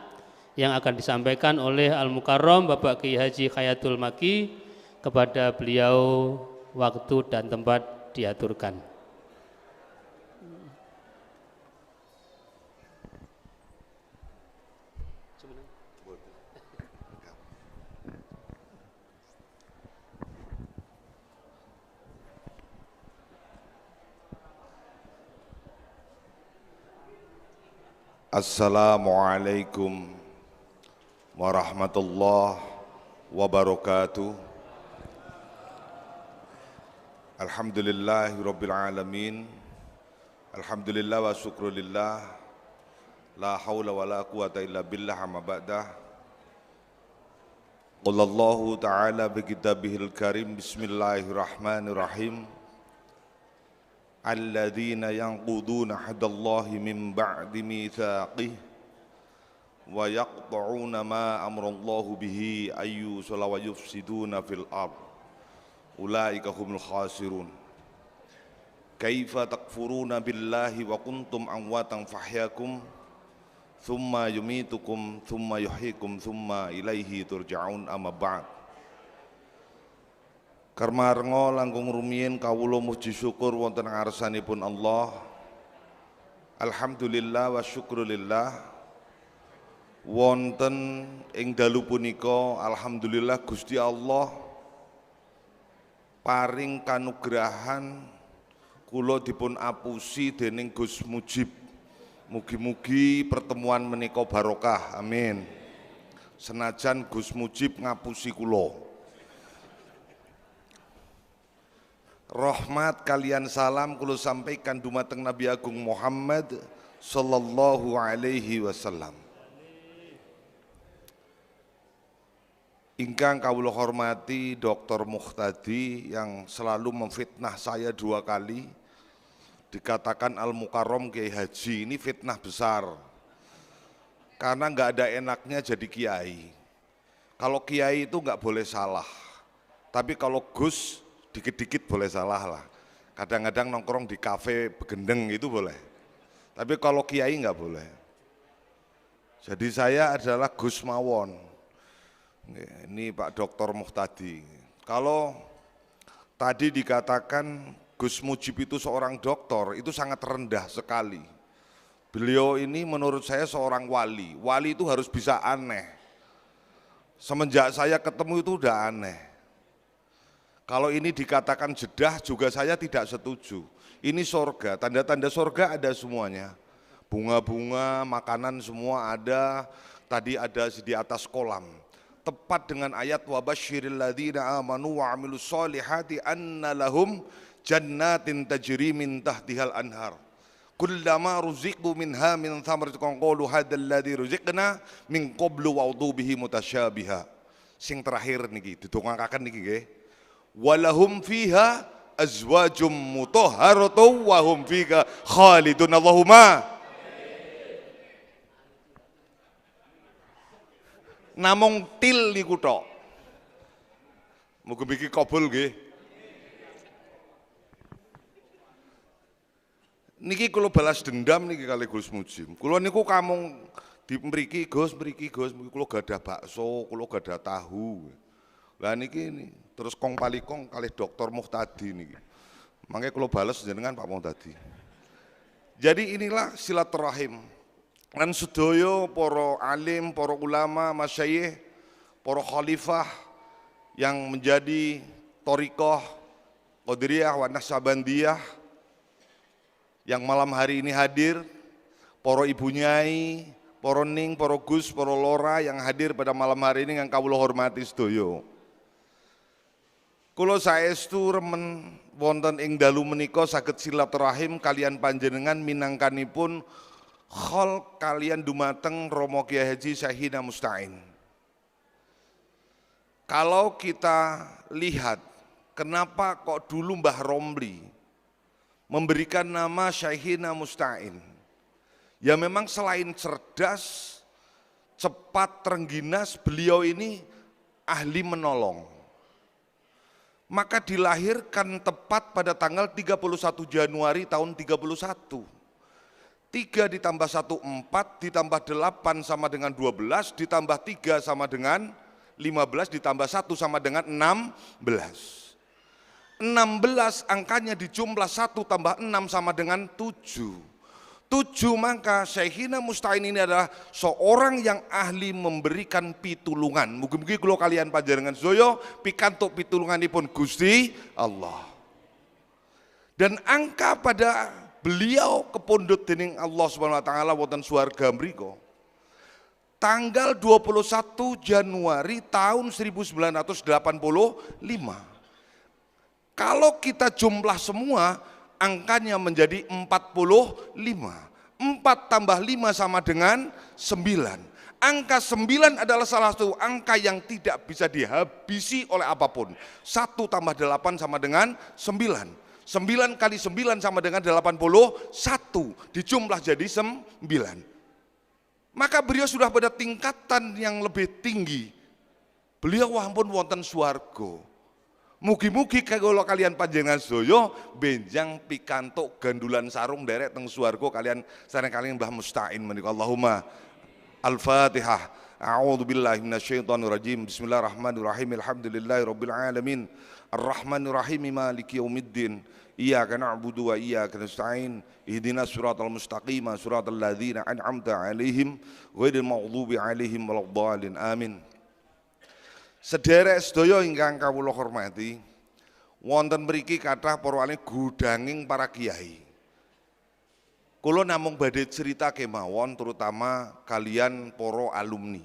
yang akan disampaikan oleh Al-Mukarram Bapak Kiai Haji Khayatul Maki. Kepada beliau waktu dan tempat diaturkan. Assalamualaikum warahmatullahi wabarakatuh. Alhamdulillahi rabbil alamin. Alhamdulillah wa syukrulillah. La hawla wa la quwata illa billah amma ba'dah. Qullallahu ta'ala bi kitabihil karim. Bismillahirrahmanirrahim. Alladzina yanquduna hadallahi min ba'di mitsaqih wa yaqta'una ma amrallahu bihi ayyusala wa yufsiduna fil ard ulaika humul khasirun. Kaifa takfuruna billahi wa kuntum amwatan fahyakum thumma yumitukum thumma yuhyikum thumma ilaihi turja'un amma ba'd. Karmarngo langkung rumiyin kawula muji syukur wonten ngarsanipun Allah. Alhamdulillah wa syukrulillah. Wonten ing dalu punika alhamdulillah Gusti Allah paring kanugrahan kula dipun apusi dening Gus Mujib. Mugi-mugi pertemuan menika barokah. Amin. Senajan Gus Mujib ngapusi kula. Rahmat kalian salam kula sampaikan dumateng Nabi Agung Muhammad sallallahu alaihi wasallam. Ingkang kawula hormati Dr. Muhtadi yang selalu memfitnah saya 2 kali. Dikatakan Al-Mukarram Kiai Haji, ini fitnah besar. Karena enggak ada enaknya jadi kiai. Kalau kiai itu enggak boleh salah. Tapi kalau Gus dikit-dikit boleh salah lah. Kadang-kadang nongkrong di kafe begendeng itu boleh. Tapi kalau kiai enggak boleh. Jadi saya adalah Gus Mawon. Ini Pak Dr. Muhtadi. Kalau tadi dikatakan Gus Mujib itu seorang doktor, itu sangat rendah sekali. Beliau ini menurut saya seorang wali. Wali itu harus bisa aneh. Semenjak saya ketemu itu udah aneh. Kalau ini dikatakan jedah juga saya tidak setuju. Ini surga, tanda-tanda surga ada semuanya. Bunga-bunga, makanan semua ada, tadi ada di atas kolam. Tepat dengan ayat wa basyiril ladzina amanu wa amilus solihati anna lahum jannatin tajri min tahtihal anhar. Kullama ruziqu minha min thamaratin qalu hadzal ladzi ruziqna min qablu wa bihi mutasyabiha. Sing terakhir niki didongakaken niki nggih. Walahum fiha azwajum mutahharatun wa hum fiha khalidun. Allahumma namung til niku tok. Mugi-mugi kabul nggih. Niki kula balas dendam niki kali Gus Mujib. Kula niku kamung di mriki Gus, kula gadah bakso, kula gadah tahu. Lah niki terus kong pali kong kalih Dr. Muhtadi niki. Mangke kula bales jenengan Pak Muhtadi. Jadi inilah silaturahim. Lan sedaya para alim, para ulama, masyayikh, para khalifah yang menjadi thariqah Qadiriyah wa Naqsabandiyah yang malam hari ini hadir, para ibu nyai, para ning, para gus, para lora yang hadir pada malam hari ini yang kawula hormati sedaya. Kula saestu remen wonten ing dalu menika saged silaturahim kalian panjenengan minangkanipun khol kalian dumateng Romo Kiai Haji Syaihina Musta'in. Kalau kita lihat kenapa kok dulu Mbah Romli memberikan nama Syaihina Musta'in. Ya memang selain cerdas, cepat, terengginas, beliau ini ahli menolong. maka dilahirkan tepat pada tanggal 31 Januari tahun 31. 3 ditambah 1, 4, ditambah 8 sama dengan 12, ditambah 3 sama dengan 15, ditambah 1 sama dengan 16. 16 angkanya dijumlah 1 tambah 6 sama dengan 7. 7, maka Syekhina Musta'in ini adalah seorang yang ahli memberikan pitulungan. Mugi-mugi kula kalian panjenengan sedaya pikantuk pitulunganipun Gusti Allah. Dan angka pada beliau kepundhut dening Allah Subhanahu wa taala wonten swarga mriku tanggal 21 Januari tahun 1985. Kalau kita jumlah semua, angkanya menjadi 45. 4 tambah 5 sama dengan 9. Angka 9 adalah salah satu angka yang tidak bisa dihabisi oleh apapun. 1 tambah 8 sama dengan 9. 9 kali 9 sama dengan 81. Dijumlah jadi 9. Maka beliau sudah pada tingkatan yang lebih tinggi. Beliau ampun wonten swarga. Mugi-mugi kalau kalian panjenengan sedaya benjang pikantuk gandulan sarung derek teng swarga kalian sareng kalian Mbah Musta'in menika. Allahumma Al-Fatihah. A'udzu billahi minasyaitonir rajim. Bismillahirrahmanirrahim. Alhamdulillahirabbil alamin. Arrahmanir rahim maliki yaumiddin. Iyyaka na'budu wa iyyaka nasta'in. Ihdinas siratal mustaqim, siratal ladzina an'amta 'alaihim ghairil maghdubi 'alaihim waladdallin. Amin. Sederek sedaya ingkang kawula hormati, wonten mriki kathah para wali gudanging para kiai. Kula namung badhe cerita kemawon terutama kalian para alumni.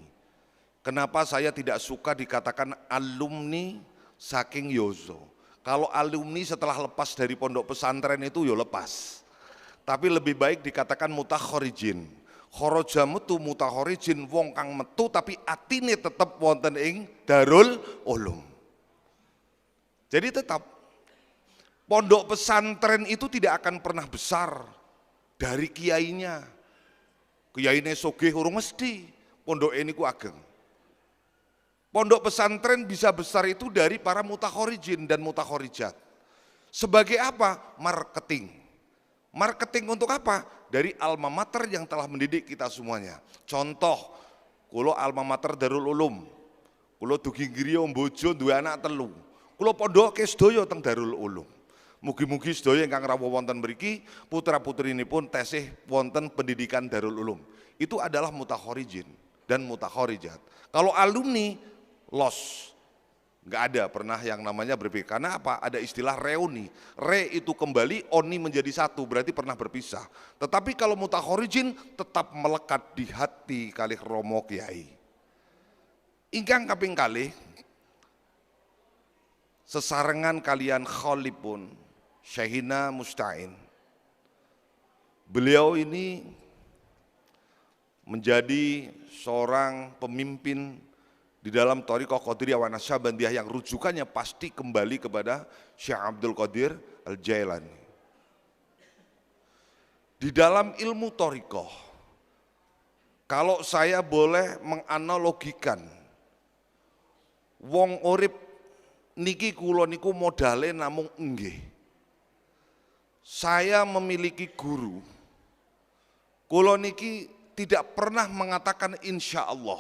Kenapa saya tidak suka dikatakan alumni saking yozo? Kalau alumni setelah lepas dari pondok pesantren itu ya lepas. Tapi lebih baik dikatakan mutakhorijin. Kharaja metu mutakhorijin wong kang metu tapi atine tetep wonten ing Darul Ulum. Jadi tetap pondok pesantren itu tidak akan pernah besar dari kiainya. Kiyaine sugih urung mesti pondoke niku ageng. Pondok pesantren bisa besar itu dari para mutakhorijin dan mutakhorijat. Sebagai apa? Marketing. Marketing untuk apa? Dari alma mater yang telah mendidik kita semuanya. Contoh, kulo alma mater Darul Ulum, kulo dugi griya mbojo duwe anak 3. Kulo pondoke sedaya teng Darul Ulum. Mugi-mugi sedaya ingkang rawuh wonten mriki putra-putrinipun tesih wonten pendidikan Darul Ulum. Itu adalah mutakhorijin dan mutakhorijat. Kalau alumni los, nggak ada pernah yang namanya berbeda. Karena apa? Ada istilah reuni. Re itu kembali, oni menjadi satu, berarti pernah berpisah. Tetapi kalau mutakhorijin tetap melekat di hati kalih romo kiai. Ingkang kaping kalih sesarengan kalian kholipun Syekhina Musta'in. Beliau ini menjadi seorang pemimpin di dalam Thariqah Qadiriyah wa Naqsyabandiyah yang rujukannya pasti kembali kepada Syekh Abdul Qadir Al-Jailani. Di dalam ilmu Thariqah, kalau saya boleh menganalogikan, wong urip niki kula niku modale namung nggih. Saya memiliki guru, kula niki tidak pernah mengatakan insya Allah.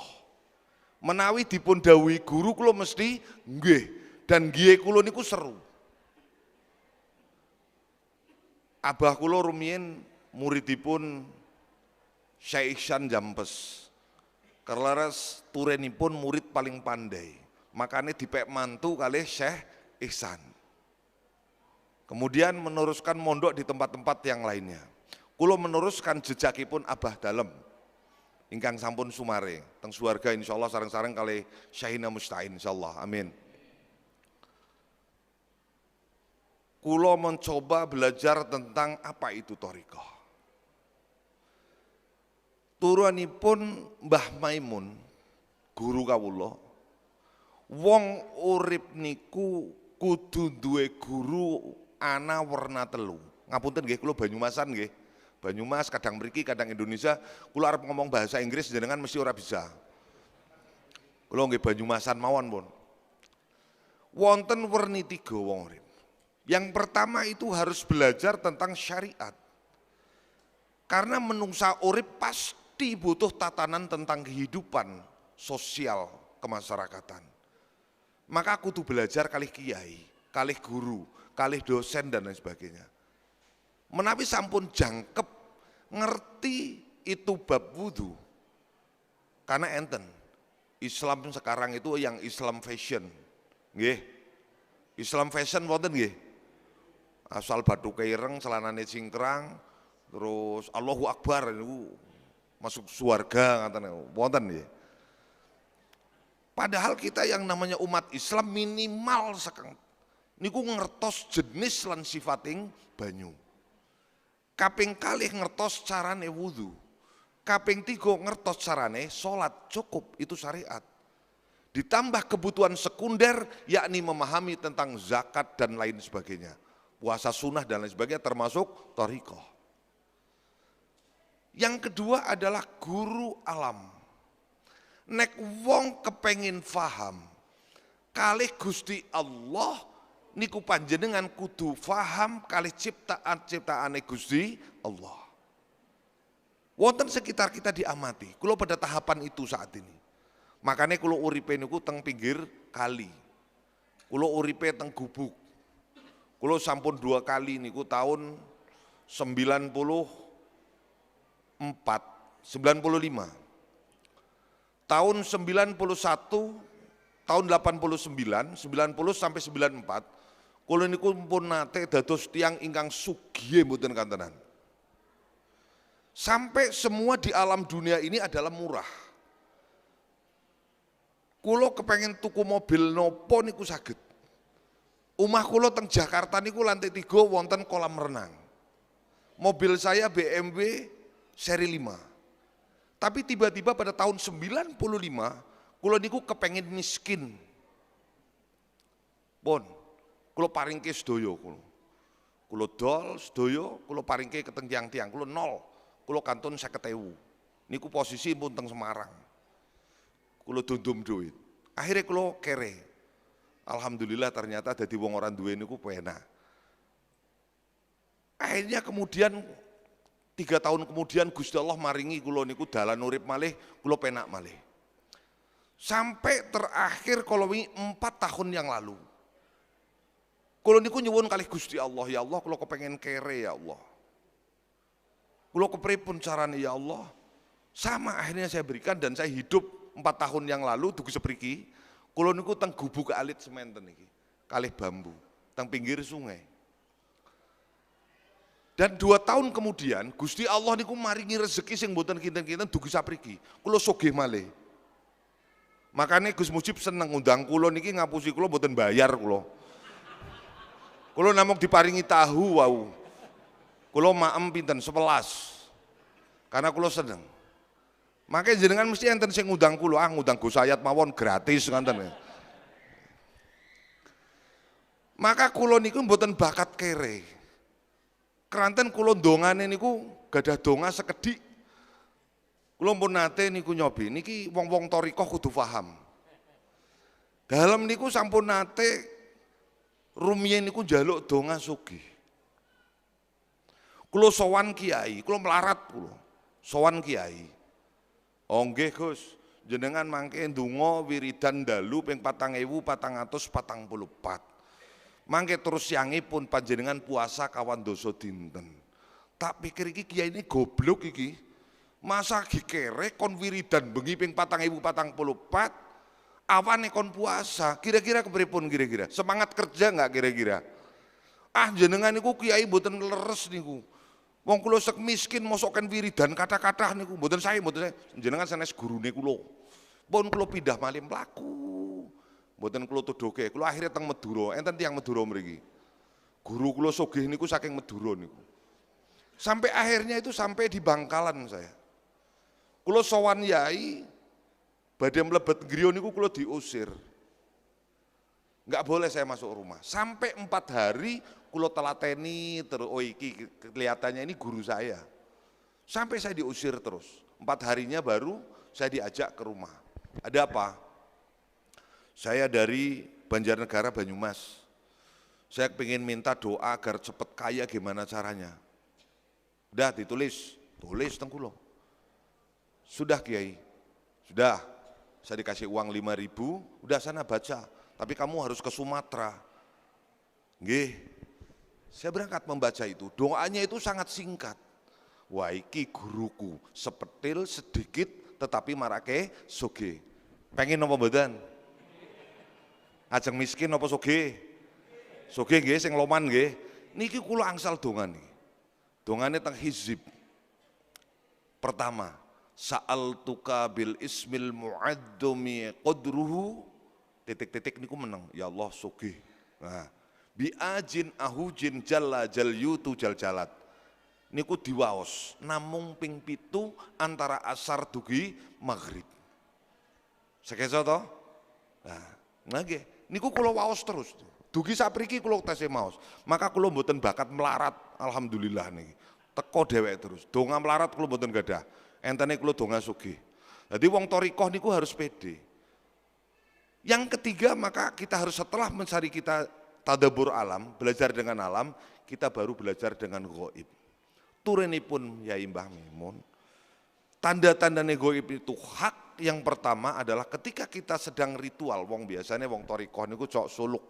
Menawi dipun dawuhi guru kula mesti nggih dan nggih kula niku seru. Abah kula rumiyin muridipun Syekh Ihsan Jampes. Keleres turenipun murid paling pandai. Makanya dipek mantu kalih Syekh Ihsan. Kemudian meneruskan mondok di tempat-tempat yang lainnya. Kula meneruskan jejakipun Abah Dalem. Ingkang sampun sumare teng swarga insyaallah sareng-sareng kali Syekhina Musta'in insyaallah amin. Kula mencoba belajar tentang apa itu thariqah. Turunipun Mbah Maimun guru kawula, wong urip niku kudu duwe guru ana werna 3. Ngapunten nggih kula Banyumasan nggih. Banyumas, kadang mriki, kadang Indonesia, kula arep ngomong bahasa Inggris jenengan mesti ora bisa. Kula nggih Banyumasan mawon pun. wonten werni 3 wong urip. Yang pertama itu harus belajar tentang syariat. Karena menungsa urip pasti butuh tatanan tentang kehidupan sosial kemasyarakatan. Maka aku tuh belajar kalih kiai, kalih guru, kalih dosen dan lain sebagainya. Menawi sampun jangkep ngerti itu bab wudu. Karena enten, Islam sekarang itu yang Islam fashion. Nggih. Islam fashion wonten nggih. Asal bathuke ireng, celanane cingkrang, terus Allahu Akbar niku masuk surga ngaten wonten nggih. Padahal kita yang namanya umat Islam minimal niku ngertos jenis lan sifating banyu. Kaping kalih ngertos carane wudu. Kaping 3 ngertos carane sholat, cukup itu syariat. Ditambah kebutuhan sekunder yakni memahami tentang zakat dan lain sebagainya. Puasa sunnah dan lain sebagainya termasuk thariqah. Yang kedua adalah guru alam. Nek wong kepengin faham kalih Gusti Allah niku panjenengan kudu faham kalih ciptaan-ciptaane Gusti Allah. Wonten sekitar kita diamati, kula pada tahapan itu saat ini. Makanya kula uripe niku teng pinggir kali. Kula uripe teng gubuk. Kula sampun 2 kali niku tahun 95. Tahun 91, tahun 89, 90 sampai 94, kula niku pun nate dados tiyang ingkang sugih mboten kantenan. Sampai semua di alam dunia ini adalah murah. Kulo kepengen tuku mobil nopo niku saged. Omah kulo teng Jakarta niku lantai 3 wonten kolam renang. Mobil saya BMW seri 5. Tapi tiba-tiba pada tahun 95 kulo niku kepengen miskin. Pun kulo paringke sedaya kulo. Kulo dol sedaya kulo paringke ke teng tiang-tiang kulo nol. Kulo kantun 50.000. Niku posisi pun teng Semarang. Kulo dundum duit. Akhirnya kulo kere. Alhamdulillah ternyata dadi wong orang duwe niku penak. Akhirnya kemudian 3 tahun kemudian Gusti Allah maringi kulo niku dalan urip malih, kulo penak malih. Sampai terakhir kalau wingi 4 tahun yang lalu. Kulo niku nyuwun kalih Gusti Allah, ya Allah kulo kepengen kere ya Allah. Kulo kepripun carane ya Allah? Sama akhirnya saya berikan dan saya hidup 4 tahun yang lalu dugi sepriki, kulo niku teng gubuk alit sementen iki, kalih bambu, teng pinggir sungai. Dan 2 tahun kemudian Gusti Allah niku maringi rezeki sing mboten kinten-kinten dugi sapriki, kulo sugih malih. Makanya Gus Mujib seneng ngundang kulo niki ngapusi kulo mboten bayar kulo. Kulo namung diparingi tahu wau. Kulo maem pinten 11. Karena kulo seneng. Makanya jenengan mesti enten sing ngundang kulo, ngundang Gus Ayat mawon gratis ngoten. Maka kulo niku mboten bakat kere. Keranten kulo dongane niku gadah donga sekedhik. Kulo pun nate niku nyobi, niki wong-wong thariqah kudu paham. Dalem niku sampun nate rumiyin niku njaluk donga sugih. Kulo sowan kiai, kulo melarat kulo. Sowan kiai. Oh nggih Gus, jenengan mangke ndonga wiridan dalu ping 4444. Mangke terus siangipun panjenengan puasa kawan dosa dinten. Tak pikir iki kiai ini goblok iki. Masa kere kon wiridan bengi ping 4444 awane kon puasa. Kira-kira kepripun kira-kira? Semangat kerja enggak kira-kira? Jenengan niku kiai mboten leres niku. Wong kula sek miskin mosoken wiridan kata-kata niku mboten saya jenengan sanes gurune kula. Pun kula pindah malih mlaku. Mboten kula tuduhke, kula akhirnya teng Madura, enten tiyang Madura mriki. Guru kula sugih niku saking Madura niku. Sampai akhirnya itu sampai di Bangkalan saya. Kula sowan yai badhe mlebet griya niku kula diusir. Enggak boleh saya masuk rumah. Sampai 4 hari kula telateni terus, oh iki kelihatannya ini guru saya. Sampai saya diusir terus. 4 harinya baru saya diajak ke rumah. Ada apa? Saya dari Banjarnegara, Banyumas. Saya pengen minta doa agar cepat kaya, gimana caranya? Udah ditulis, tulis tengkulo. Sudah Kiai, sudah. Saya dikasih uang 5.000, udah sana baca. Tapi kamu harus ke Sumatera. Nggih, saya berangkat membaca itu. Doanya itu sangat singkat. Wah iki guruku, sepetil sedikit tetapi marake soge. Pengen apa mboten? Ajeng miskin apa soge? Soge nggih sing loman nggih. Niki kula angsal dongane. Dongane teng hizib. Pertama, sa'altuka bil ismil mu'addumi qadruhu titik-titik niku meneng. Ya Allah soge. Nah, bi ajin ahujin jalla jal yutu jal jalat. Niku diwaos namung ping 7 antara asar dugi maghrib. Sekeso to? Nah, nggih, niku kula waos terus. Dugi sapriki kula tesih maos. Maka kula mboten bakat melarat, alhamdulillah niki. Teko dhewek terus. Donga melarat kula mboten gadah. Entene kula donga sugih. Dadi wong thariqah niku harus pede. Yang ketiga, maka kita harus setelah mencari kita tadabbur alam, belajar dengan alam, kita baru belajar dengan ghaib. Turenipun Yai Mbah Maimun, tanda-tanda goib itu hak. Yang pertama adalah ketika kita sedang ritual, wong biasanya wong thariqah niku cok suluk.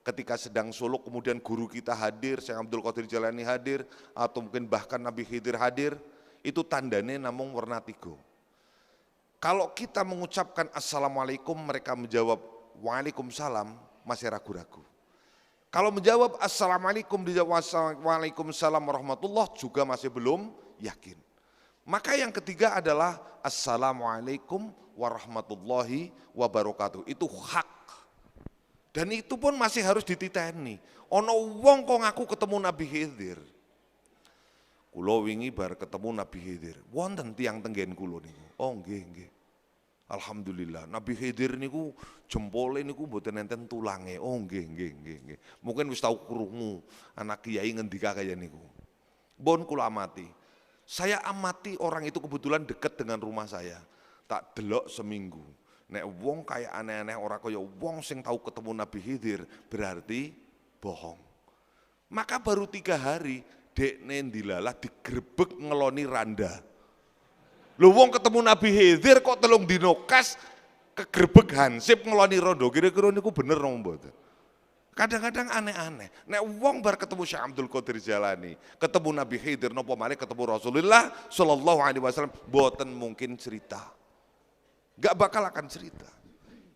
Ketika sedang suluk kemudian guru kita hadir, Syekh Abdul Qadir Jalani hadir, atau mungkin bahkan Nabi Khidir hadir, itu tandanya namung warna 3. Kalau kita mengucapkan assalamualaikum, mereka menjawab waalaikumsalam, masih ragu-ragu. Kalau menjawab assalamualaikum, dijawab waalaikumsalam warahmatullah, juga masih belum yakin. Maka yang ketiga adalah assalamualaikum warahmatullahi wabarakatuh. Itu hak. Dan itu pun masih harus dititeni. Ono wong kok ngaku ketemu Nabi Khidir. Kulo wingi bar ketemu Nabi Khidir. Wonten tiyang tenggen kulo niku. Oh nggih nggih. Alhamdulillah, Nabi Khidir niku jempole niku mboten enten tulange. Oh nggih nggih nggih nggih. Mungkin wis tau krungu anak kiai ngendika kaya niku. Bon kula amati. Saya amati orang itu kebetulan dekat dengan rumah saya. Tak delok seminggu. Nek wong kaya aneh-aneh ora kaya wong sing tau ketemu Nabi Khidir, berarti bohong. Maka baru 3 hari dekne dilalah digrebek ngeloni randa. Lho wong ketemu Nabi Khidir kok 3 dino kas kegrebek hansip ngeloni rondo, kira-kira niku bener napa mboten? Kadang-kadang aneh-aneh. Nek wong bar ketemu Syekh Abdul Qadir Jalani, ketemu Nabi Khidir napa malih ketemu Rasulullah sallallahu alaihi wasallam, mboten mungkin cerita. Enggak bakal akan cerita.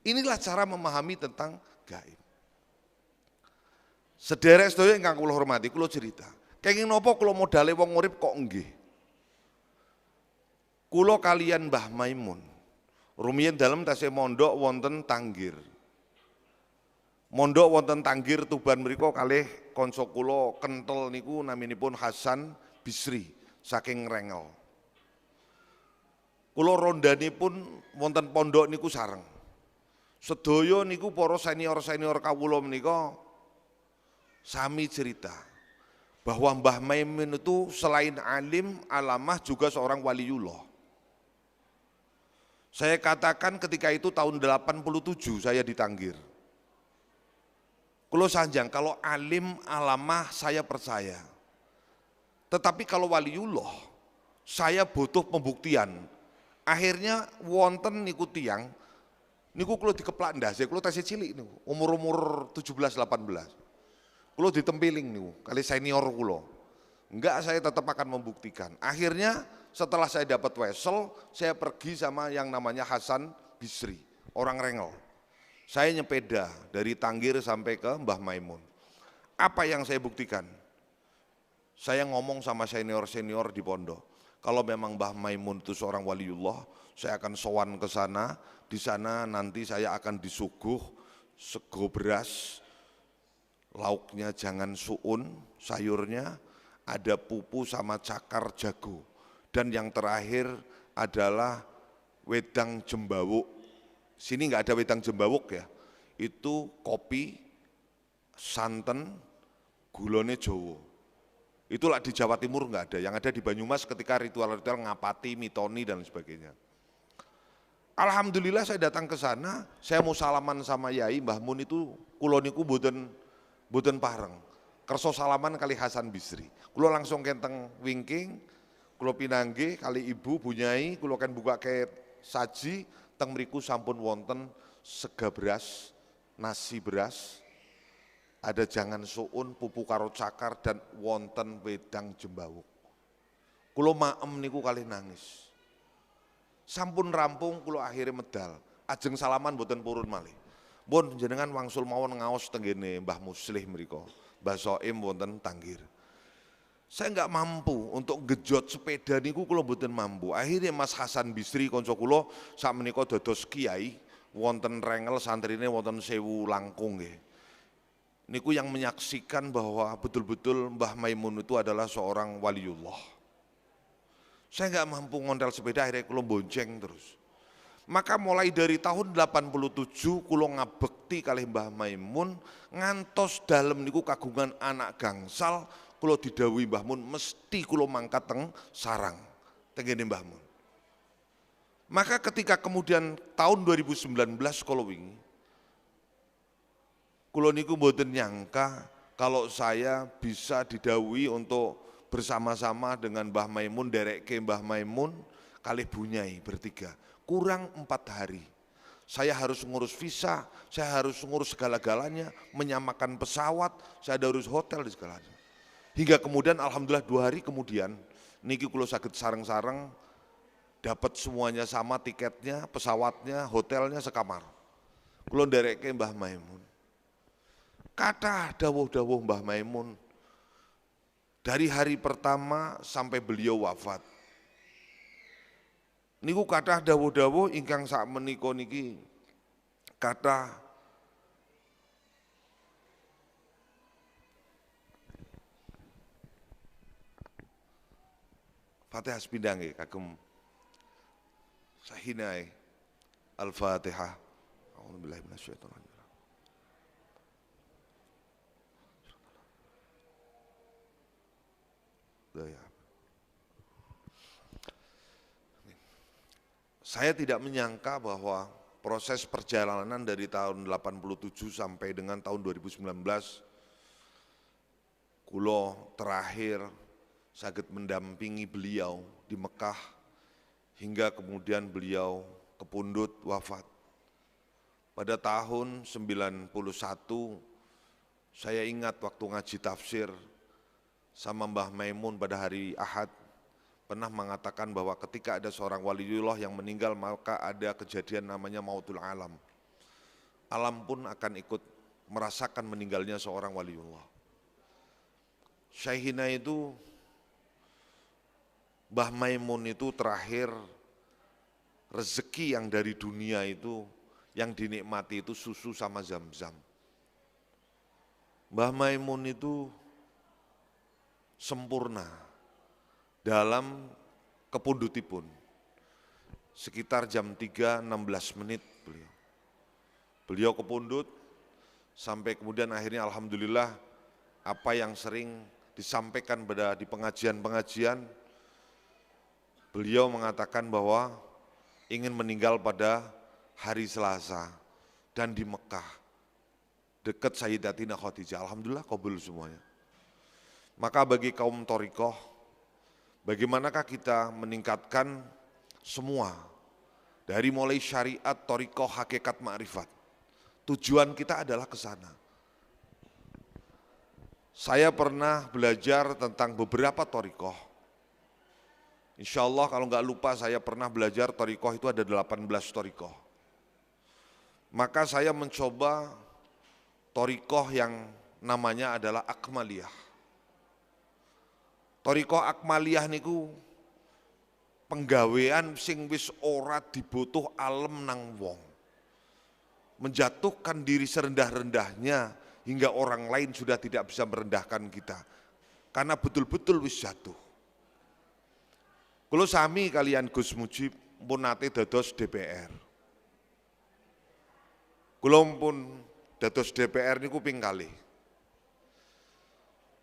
Inilah cara memahami tentang gaib. Sederek sedaya ingkang kula hormati, kula cerita. Kenging napa kula modale wong urip kok nggih. Kula kalian Mbah Maimun, rumiyin dalem tasih mondok wonten Tanggir. Mondok wonten Tanggir Tuban mriku kalih kanca kula kentel niku naminipun Hasan Bisri saking Rengel. Kula rondanipun wonten pondok niku sareng. Sedaya niku para senior-senior kawula menika sami cerita bahwa Mbah Maimun itu selain alim, alamah juga seorang waliullah. Saya katakan ketika itu tahun 87 saya di Tanggir. Kulo sanjang, kalau alim, alamah saya percaya. Tetapi kalau waliullah, saya butuh pembuktian. Akhirnya wonten niku tiyang, niku kulo dikeplak ndase, kulo tasih cilik niku, umur 17-18. Kulo ditempiling niku, kali senior kulo. Enggak, saya tetap akan membuktikan. Akhirnya setelah saya dapat wesel, saya pergi sama yang namanya Hasan Bisri, orang Rengel. Saya nyepeda dari Tanggir sampai ke Mbah Maimun. Apa yang saya buktikan? Saya ngomong sama senior-senior di pondok. Kalau memang Mbah Maimun itu seorang waliullah, saya akan sowan ke sana. Di sana nanti saya akan disuguh sego beras, lauknya jangan suun, sayurnya ada pupu sama cakar jago. Dan yang terakhir adalah wedang jembawuk. Sini nggak ada wedang jembawuk ya. Itu kopi, santen, gulone Jowo. Itulah di Jawa Timur nggak ada. Yang ada di Banyumas ketika ritual-ritual ngapati, mitoni dan sebagainya. Alhamdulillah saya datang ke sana, saya mau salaman sama Yai Mbah Mun itu kula niku boten pareng. Kerso salaman kali Hasan Bisri. Kula langsung kenteng wingking, kula pinangge kali Ibu Bu Nyai, kula kan buka ke saji teng mriku sampun wonten sega beras, nasi beras, ada jangan suun, pupu karo cakar dan wonten wedang jembawuk. Kula maem niku kali nangis. Sampun rampung kula akhirnya medal. Ajeng salaman boten purun malih. Pun jenengan wangsul mawon ngaos tenggene Mbah Muslih mriku. Mbah Soim wonten Tanggir. Saya enggak mampu untuk gejot sepeda niku kula boten mampu. Akhirnya Mas Hasan Bisri kanca kula sakmenika dados kiai wonten Rengel santrine wonten Sewu Langkung nggih. Niku yang menyaksikan bahwa betul-betul Mbah Maimun itu adalah seorang waliullah. Saya nggak mampu ngontel sepeda, akhirnya kulo bonceng terus. Maka mulai dari tahun 87 kulo ngabekti kali Mbah Maimun, ngantos dalem niku kagungan anak gangsal, kulo didhawuhi Mbah Mun mesti kulo mangkat teng sarang, tengene Mbah Mun. Maka ketika kemudian tahun 2019 kulo wingi, kulo niku mboten nyangka kalau saya bisa didhawuhi untuk bersama-sama dengan Mbah Maimun, dereke Mbah Maimun, kalih Bu Nyai bertiga. Kurang 4 hari. Saya harus ngurus visa, saya harus ngurus segala-galanya, menyamakan pesawat, saya harus hotel di segalanya. Hingga kemudian alhamdulillah 2 hari kemudian, niki kulo saged sareng-sareng, dapat semuanya sama tiketnya, pesawatnya, hotelnya sekamar. Kulo dereke Mbah Maimun. Kata dawuh-dawuh Mbah Maimun, dari hari pertama sampai beliau wafat. Niku kathah dawuh-dawuh ingkang sakmenika niki kathah Fatihah sepindhah nggih kagem sahinae Al-Fatihah. A'udzubillahi minasyaitonir rajim. Saya tidak menyangka bahwa proses perjalanan dari tahun 87 sampai dengan tahun 2019 kulo terakhir saged mendampingi beliau di Mekah hingga kemudian beliau kepundhut wafat. Pada tahun 91 saya ingat waktu ngaji tafsir sama Mbah Maimun pada hari Ahad pernah mengatakan bahwa ketika ada seorang waliullah yang meninggal maka ada kejadian namanya mautul alam. Alam pun akan ikut merasakan meninggalnya seorang waliullah. Syaihina itu, Mbah Maimun itu terakhir rezeki yang dari dunia itu yang dinikmati itu susu sama zam-zam. Mbah Maimun itu sempurna dalam kepundhutipun. Sekitar jam 3.16 menit beliau kepundhut sampai kemudian akhirnya alhamdulillah apa yang sering disampaikan di pengajian-pengajian, beliau mengatakan bahwa ingin meninggal pada hari Selasa dan di Mekah dekat Sayyidatina Khadijah. Alhamdulillah kabul semuanya. Maka bagi kaum thariqah, bagaimanakah kita meningkatkan semua dari mulai syariat, thariqah, hakikat, ma'rifat. Tujuan kita adalah ke sana. Saya pernah belajar tentang beberapa thariqah. Insya Allah kalau nggak lupa saya pernah belajar thariqah itu ada 18 thariqah. Maka saya mencoba thariqah yang namanya adalah Akmaliyah. Thariqah Akmaliyah niku penggawean sing wis ora dibutuh alem nang wong. Menjatuhkan diri serendah-rendahnya hingga orang lain sudah tidak bisa merendahkan kita. Karena betul-betul wis jatuh. Kulo sami kalian Gus Mujib pun nate dados DPR. Kulo pun dados DPR niku ping kalih.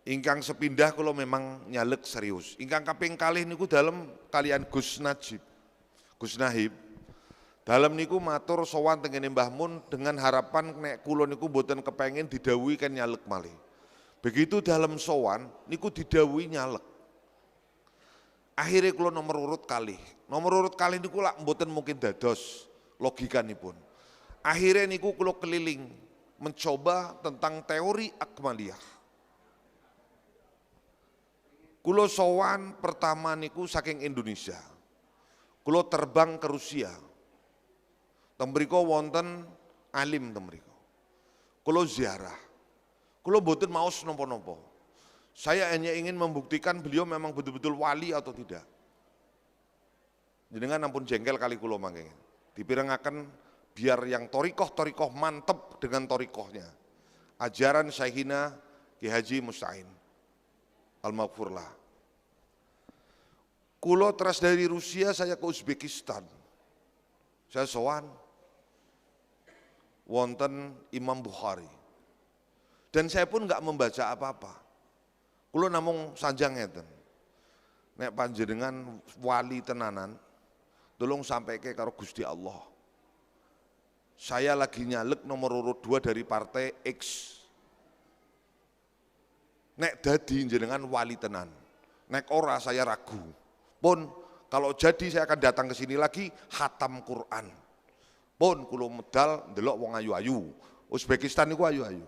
Ingkang sepindah kalau memang nyalek serius. Ingkang kaping kalih niku dalam kalian Gus Najib, Gus Nahib. Dalam niku matur sowan tengene Mbah Mun dengan harapan nek kula niku mboten kepengin didhawuhi kan nyalek malih. Begitu dalam sowan niku didhawuhi nyalek. Akhirnya kula nomor urut kalih. Nomor urut kalih niku lak mboten mungkin dados logikanipun. Akhirnya niku kula keliling mencoba tentang teori akmaliyah. Kula sowan pertama niku saking Indonesia. Kula terbang ke Rusia. Tembriko wonten alim tembriko. Kula ziarah. Kula mboten maos napa-napa. Saya hanya ingin membuktikan beliau memang betul-betul wali atau tidak. Jenengan ampun jengkel kali kula mangke. Dipirengaken biar yang torikoh mantep dengan torikohnya. Ajaran Syekhina Ki Haji Musta'in Al-Maghfurlah. Kula teras dari Rusia saya ke Uzbekistan. Saya sowan wonten Imam Bukhari. Dan saya pun enggak membaca apa-apa. Kula namung sanjang ngeten. Nek panjenengan wali tenanan, tolong sampaike karo Gusti Allah. Saya lagi nyalek nomor urut 2 dari partai X. Nek dadi jenengan wali tenan. Nek ora saya ragu. Pun kalau jadi saya akan datang ke sini lagi khatam Quran. Pun kula medal ndelok wong ayu-ayu. Uzbekistan niku ayu-ayu.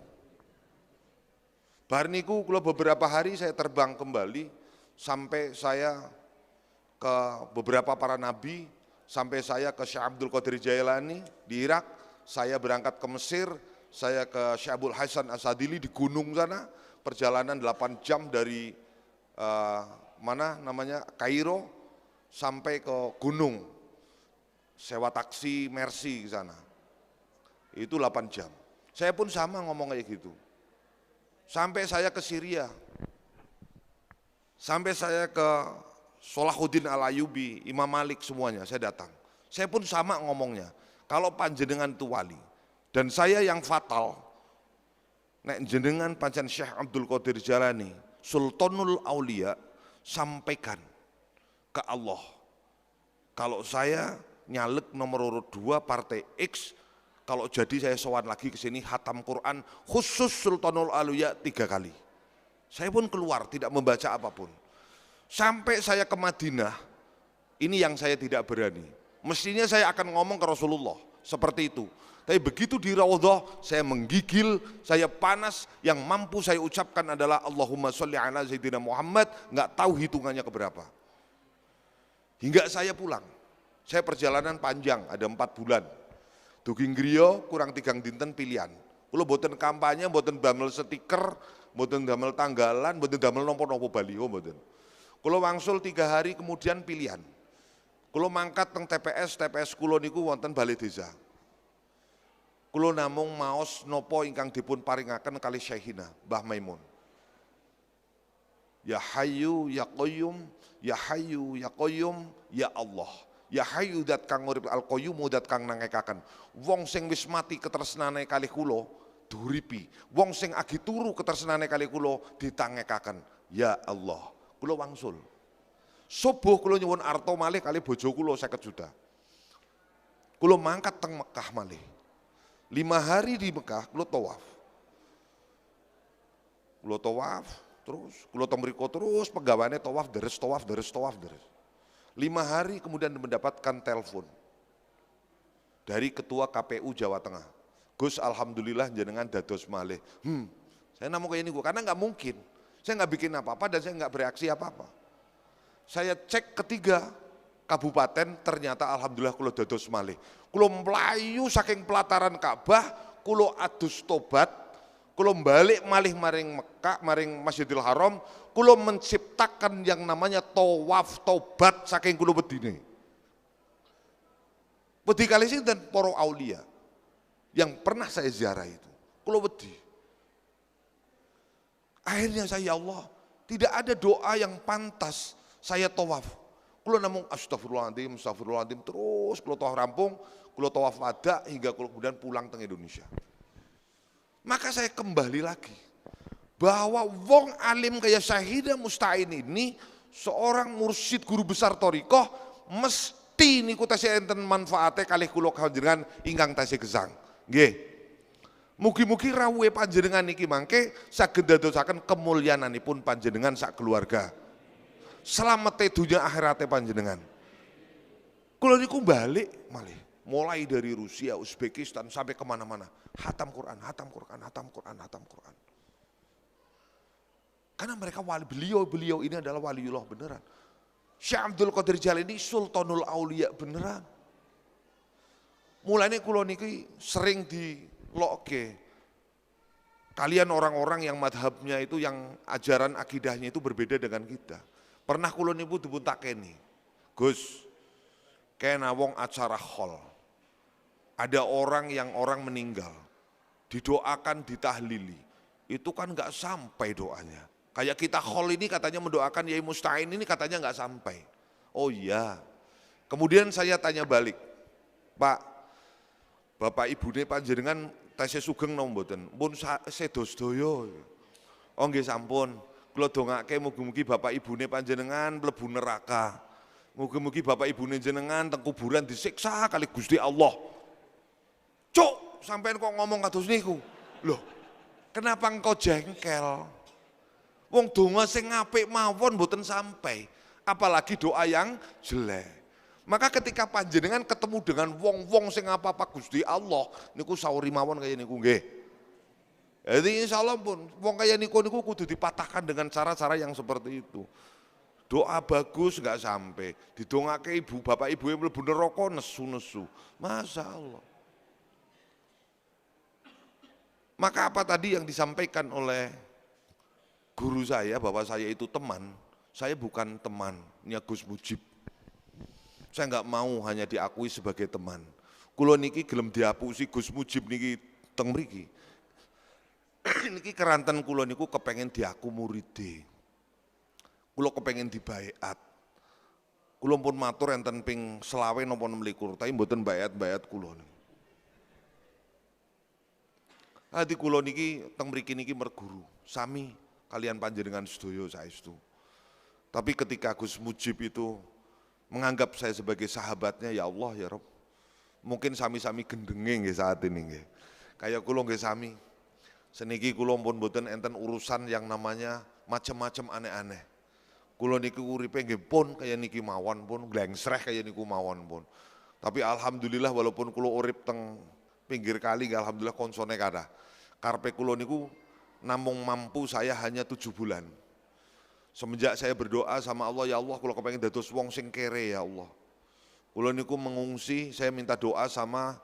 Bar niku kula beberapa hari saya terbang kembali sampai saya ke beberapa para nabi, sampai saya ke Syekh Abdul Qadir Jailani di Irak, saya berangkat ke Mesir, saya ke Syekh Abdul Hasan Asadili di gunung sana, perjalanan 8 jam dari Kairo sampai ke gunung. Sewa taksi Mercy ke sana. Itu 8 jam. Saya pun sama ngomong kayak gitu. Sampai saya ke Syria. Sampai saya ke Salahuddin Al-Ayyubi, Imam Malik semuanya saya datang. Saya pun sama ngomongnya. Kalau panjenengan itu wali dan saya yang fatal, nek jenengan pancen Syekh Abdul Qadir Jalani, Sultanul Aulia, sampaikan ke Allah. Kalau saya nyalek nomor urut 2 partai X, kalau jadi saya sowan lagi ke sini khatam Quran khusus Sultanul Aulia 3 kali. Saya pun keluar tidak membaca apapun. Sampai saya ke Madinah, ini yang saya tidak berani. Mestinya saya akan ngomong ke Rasulullah seperti itu. Tapi begitu di Raudhah saya menggigil, saya panas, yang mampu saya ucapkan adalah Allahumma sholli ala Sayyidina Muhammad, nggak tahu hitungannya keberapa. Hingga saya pulang. Saya perjalanan panjang, ada 4 bulan. Dugi griya kurang 3 dinten pilihan. Kula mboten kampanye, mboten damel stiker, mboten damel tanggalan, mboten damel napa-napa baliho mboten. Kula wangsul 3 hari kemudian pilihan. Kula mangkat teng TPS kula niku wonten Balai Desa. Kula namung maos napa ingkang dipun paringaken kali Syekhina Mbah Maimun. Ya Hayyu ya Qayyum, ya Hayyu ya Qayyum, ya Allah. Ya Hayyu dat kang urip al qayyum dat kang nangekaken. Wong sing wis mati ketresnane kalih kula duripi. Wong sing agi turu ketresnane kalih kula ditangekaken. Ya Allah. Kula wangsul. Subuh kula nyuwun arta malih kalih bojo kula 50 juta. Kula mangkat teng Mekah malih. 5 hari di Mekah kula tawaf. Kula tawaf terus, kula teng mriku terus pegawane tawaf deres. 5 hari kemudian mendapatkan telepon dari Ketua KPU Jawa Tengah. Gus, alhamdulillah jenengan dados malih. Saya namung kayak ini karena nggak mungkin. Saya nggak bikin apa-apa dan saya nggak bereaksi apa-apa. Saya cek ketiga kabupaten, ternyata alhamdulillah kula dados malih. Kula mlayu saking pelataran Ka'bah, kula adus tobat, kula balik malih maring Mekah, maring Masjidil Haram. Kula menciptakan yang namanya tawaf tobat saking kula wedine. Wedi kali sinten para aulia yang pernah saya ziarah itu. Kula wedi. Akhirnya saya, ya Allah, tidak ada doa yang pantas saya tawaf. Kula namung astagfirullahaladzim terus kula tawaf rampung, kula tawaf wada hingga kula kemudian pulang ke Indonesia. Maka saya kembali lagi bahwa wong alim kayak Syekhina Musta'in ini seorang mursyid guru besar thariqah mesti niku tasih enten manfaate kalih kula panjenengan ingkang tasih gesang. Nggih. Mugi-mugi rawuhe panjenengan niki mangke saged dadosaken kamulyananipun panjenengan sak keluarga. Slamete dunya akhirate panjenengan. Kula niku balik malih, mulai dari Rusia, Uzbekistan sampai kemana-mana. Hatam Quran, hatam Quran, hatam Quran, hatam Quran. Karena mereka beliau ini adalah waliullah beneran. Syekh Abdul Qadir Jalani Sultanul Aulia beneran. Mulanya kula niki sering dilokke. Kalian orang-orang yang madhabnya itu, yang ajaran akidahnya itu berbeda dengan kita. Pernah kula niku dipun takeni, Gus, kena wong acara khol. Ada orang meninggal, didoakan, ditahlili. Itu kan nggak sampai doanya. Kayak kita khol ini katanya mendoakan Yai Musta'in ini katanya nggak sampai. Oh iya. Kemudian saya tanya balik, Pak, Bapak Ibune panjenengan tasih sugeng napa mboten? Pun sedo sedaya. Oh nggih sampun. Kula dongake mugi-mugi Bapak Ibune panjenengan mlebu neraka. Mugi-mugi Bapak Ibune jenengan teng kuburan disiksa kali Gusti Allah. Cuk, sampean kok ngomong kados niku? Loh, kenapa engkau jengkel? Wong donga sing apik mawon mboten sampai, apalagi doa yang jelek. Maka ketika panjenengan ketemu dengan wong-wong sing apa-apa Gusti Allah, niku sauri mawon kaya niku nggih. Jadi insyaallah pun wong kaya niku kudu dipatahkan dengan cara-cara yang seperti itu. Doa bagus nggak sampai, didongake ibu bapak ibu yang mlebu neraka nesu-nesu. Masya Allah. Maka apa tadi yang disampaikan oleh guru saya bahwa saya itu teman, saya bukan temannya Gus Mujib. Saya nggak mau hanya diakui sebagai teman. Kulo niki gelem diapusi Gus Mujib niki teng mriki. Niki keranten kulo niku kepengen diaku muride. Kulo kepengen dibaiat. Kulo pun matur enten ping 20 napa 26, tapi mboten baiat kulo. Hati kulo niki teng mriki niki merguru, sami kalian panjenengan sedaya saestu. Tapi ketika Gus Mujib itu menganggap saya sebagai sahabatnya, ya Allah ya Rob, mungkin sami-sami gendenge nggih saat ini nggih. Kayak kulo nggih sami. Seniki kulo pun mboten enten urusan yang namanya macam-macam aneh-aneh. Kulo niki uripe nggih pun kaya niki mawon pun, glengsreh kaya niku mawon pun. Tapi alhamdulillah walaupun kulo urip teng pinggir kali, alhamdulillah konsone kathah. Karepe kulo niku namung mampu saya hanya 7 bulan. Semenjak saya berdoa sama Allah, ya Allah kalau kepengen dados wong sing kere ya Allah. Kulo niku mengungsi, saya minta doa sama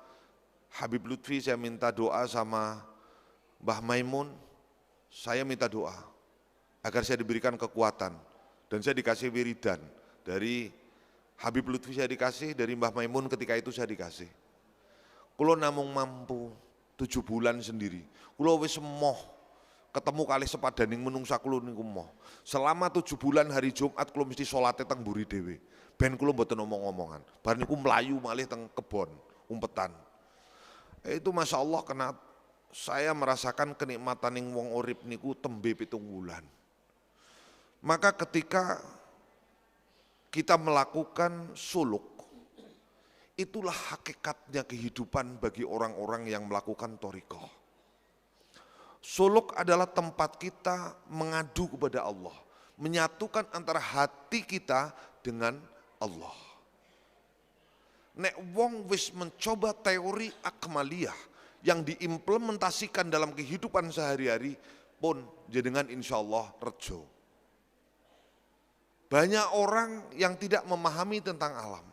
Habib Lutfi, saya minta doa sama Mbah Maimun, saya minta doa agar saya diberikan kekuatan dan saya dikasih wiridan. Dari Habib Lutfi saya dikasih, dari Mbah Maimun ketika itu saya dikasih. Kulo namung mampu 7 bulan sendiri. Kulo wis emoh ketemu kali sepadaning menungsa kulo niku moh. Selama 7 bulan hari Jumat kulo mesti salate teng mburi dhewe. Ben kulo mboten omong-omongan. Bar niku mlayu malih teng kebon, umpetan. Itu Masya Allah kena saya merasakan kenikmataning wong urip niku tembe 7 bulan. Maka ketika kita melakukan suluk, itulah hakikatnya kehidupan bagi orang-orang yang melakukan thariqah. Suluk adalah tempat kita mengadu kepada Allah, menyatukan antara hati kita dengan Allah. Nek wong wis mencoba teori akmaliyah yang diimplementasikan dalam kehidupan sehari-hari pun jenengan insya Allah rejo. Banyak orang yang tidak memahami tentang alam.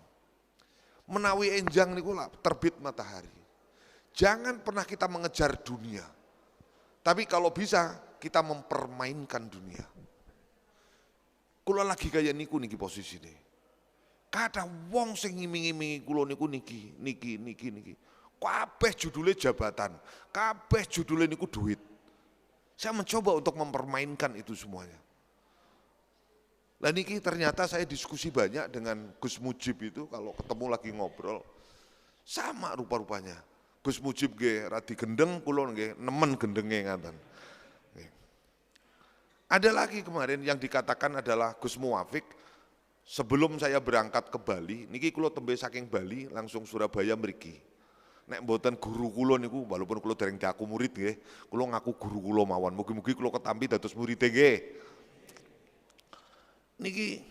Menawi enjang niku terbit matahari. Jangan pernah kita mengejar dunia. Tapi kalau bisa kita mempermainkan dunia. Kula lagi kaya niku niki posisine. Kada wong sing ngiming-imingi kula niku niki. Kabeh judulnya jabatan, kabeh judulnya niku duit. Saya mencoba untuk mempermainkan itu semuanya. Lah niki ternyata saya diskusi banyak dengan Gus Mujib itu kalau ketemu lagi ngobrol. Sama rupa-rupanya. Gus Mujib nggih radi gendeng, kula nggih nemen gendenge ngaten. Ada lagi kemarin yang dikatakan adalah Gus Muwafiq, sebelum saya berangkat ke Bali, niki kula tembe saking Bali langsung Surabaya mriki. Nek mboten guru kula niku walaupun kula dereng diaku murid nggih, kula ngaku guru kula mawon. Mugi-mugi kula ketampi dados murid nggih. Niki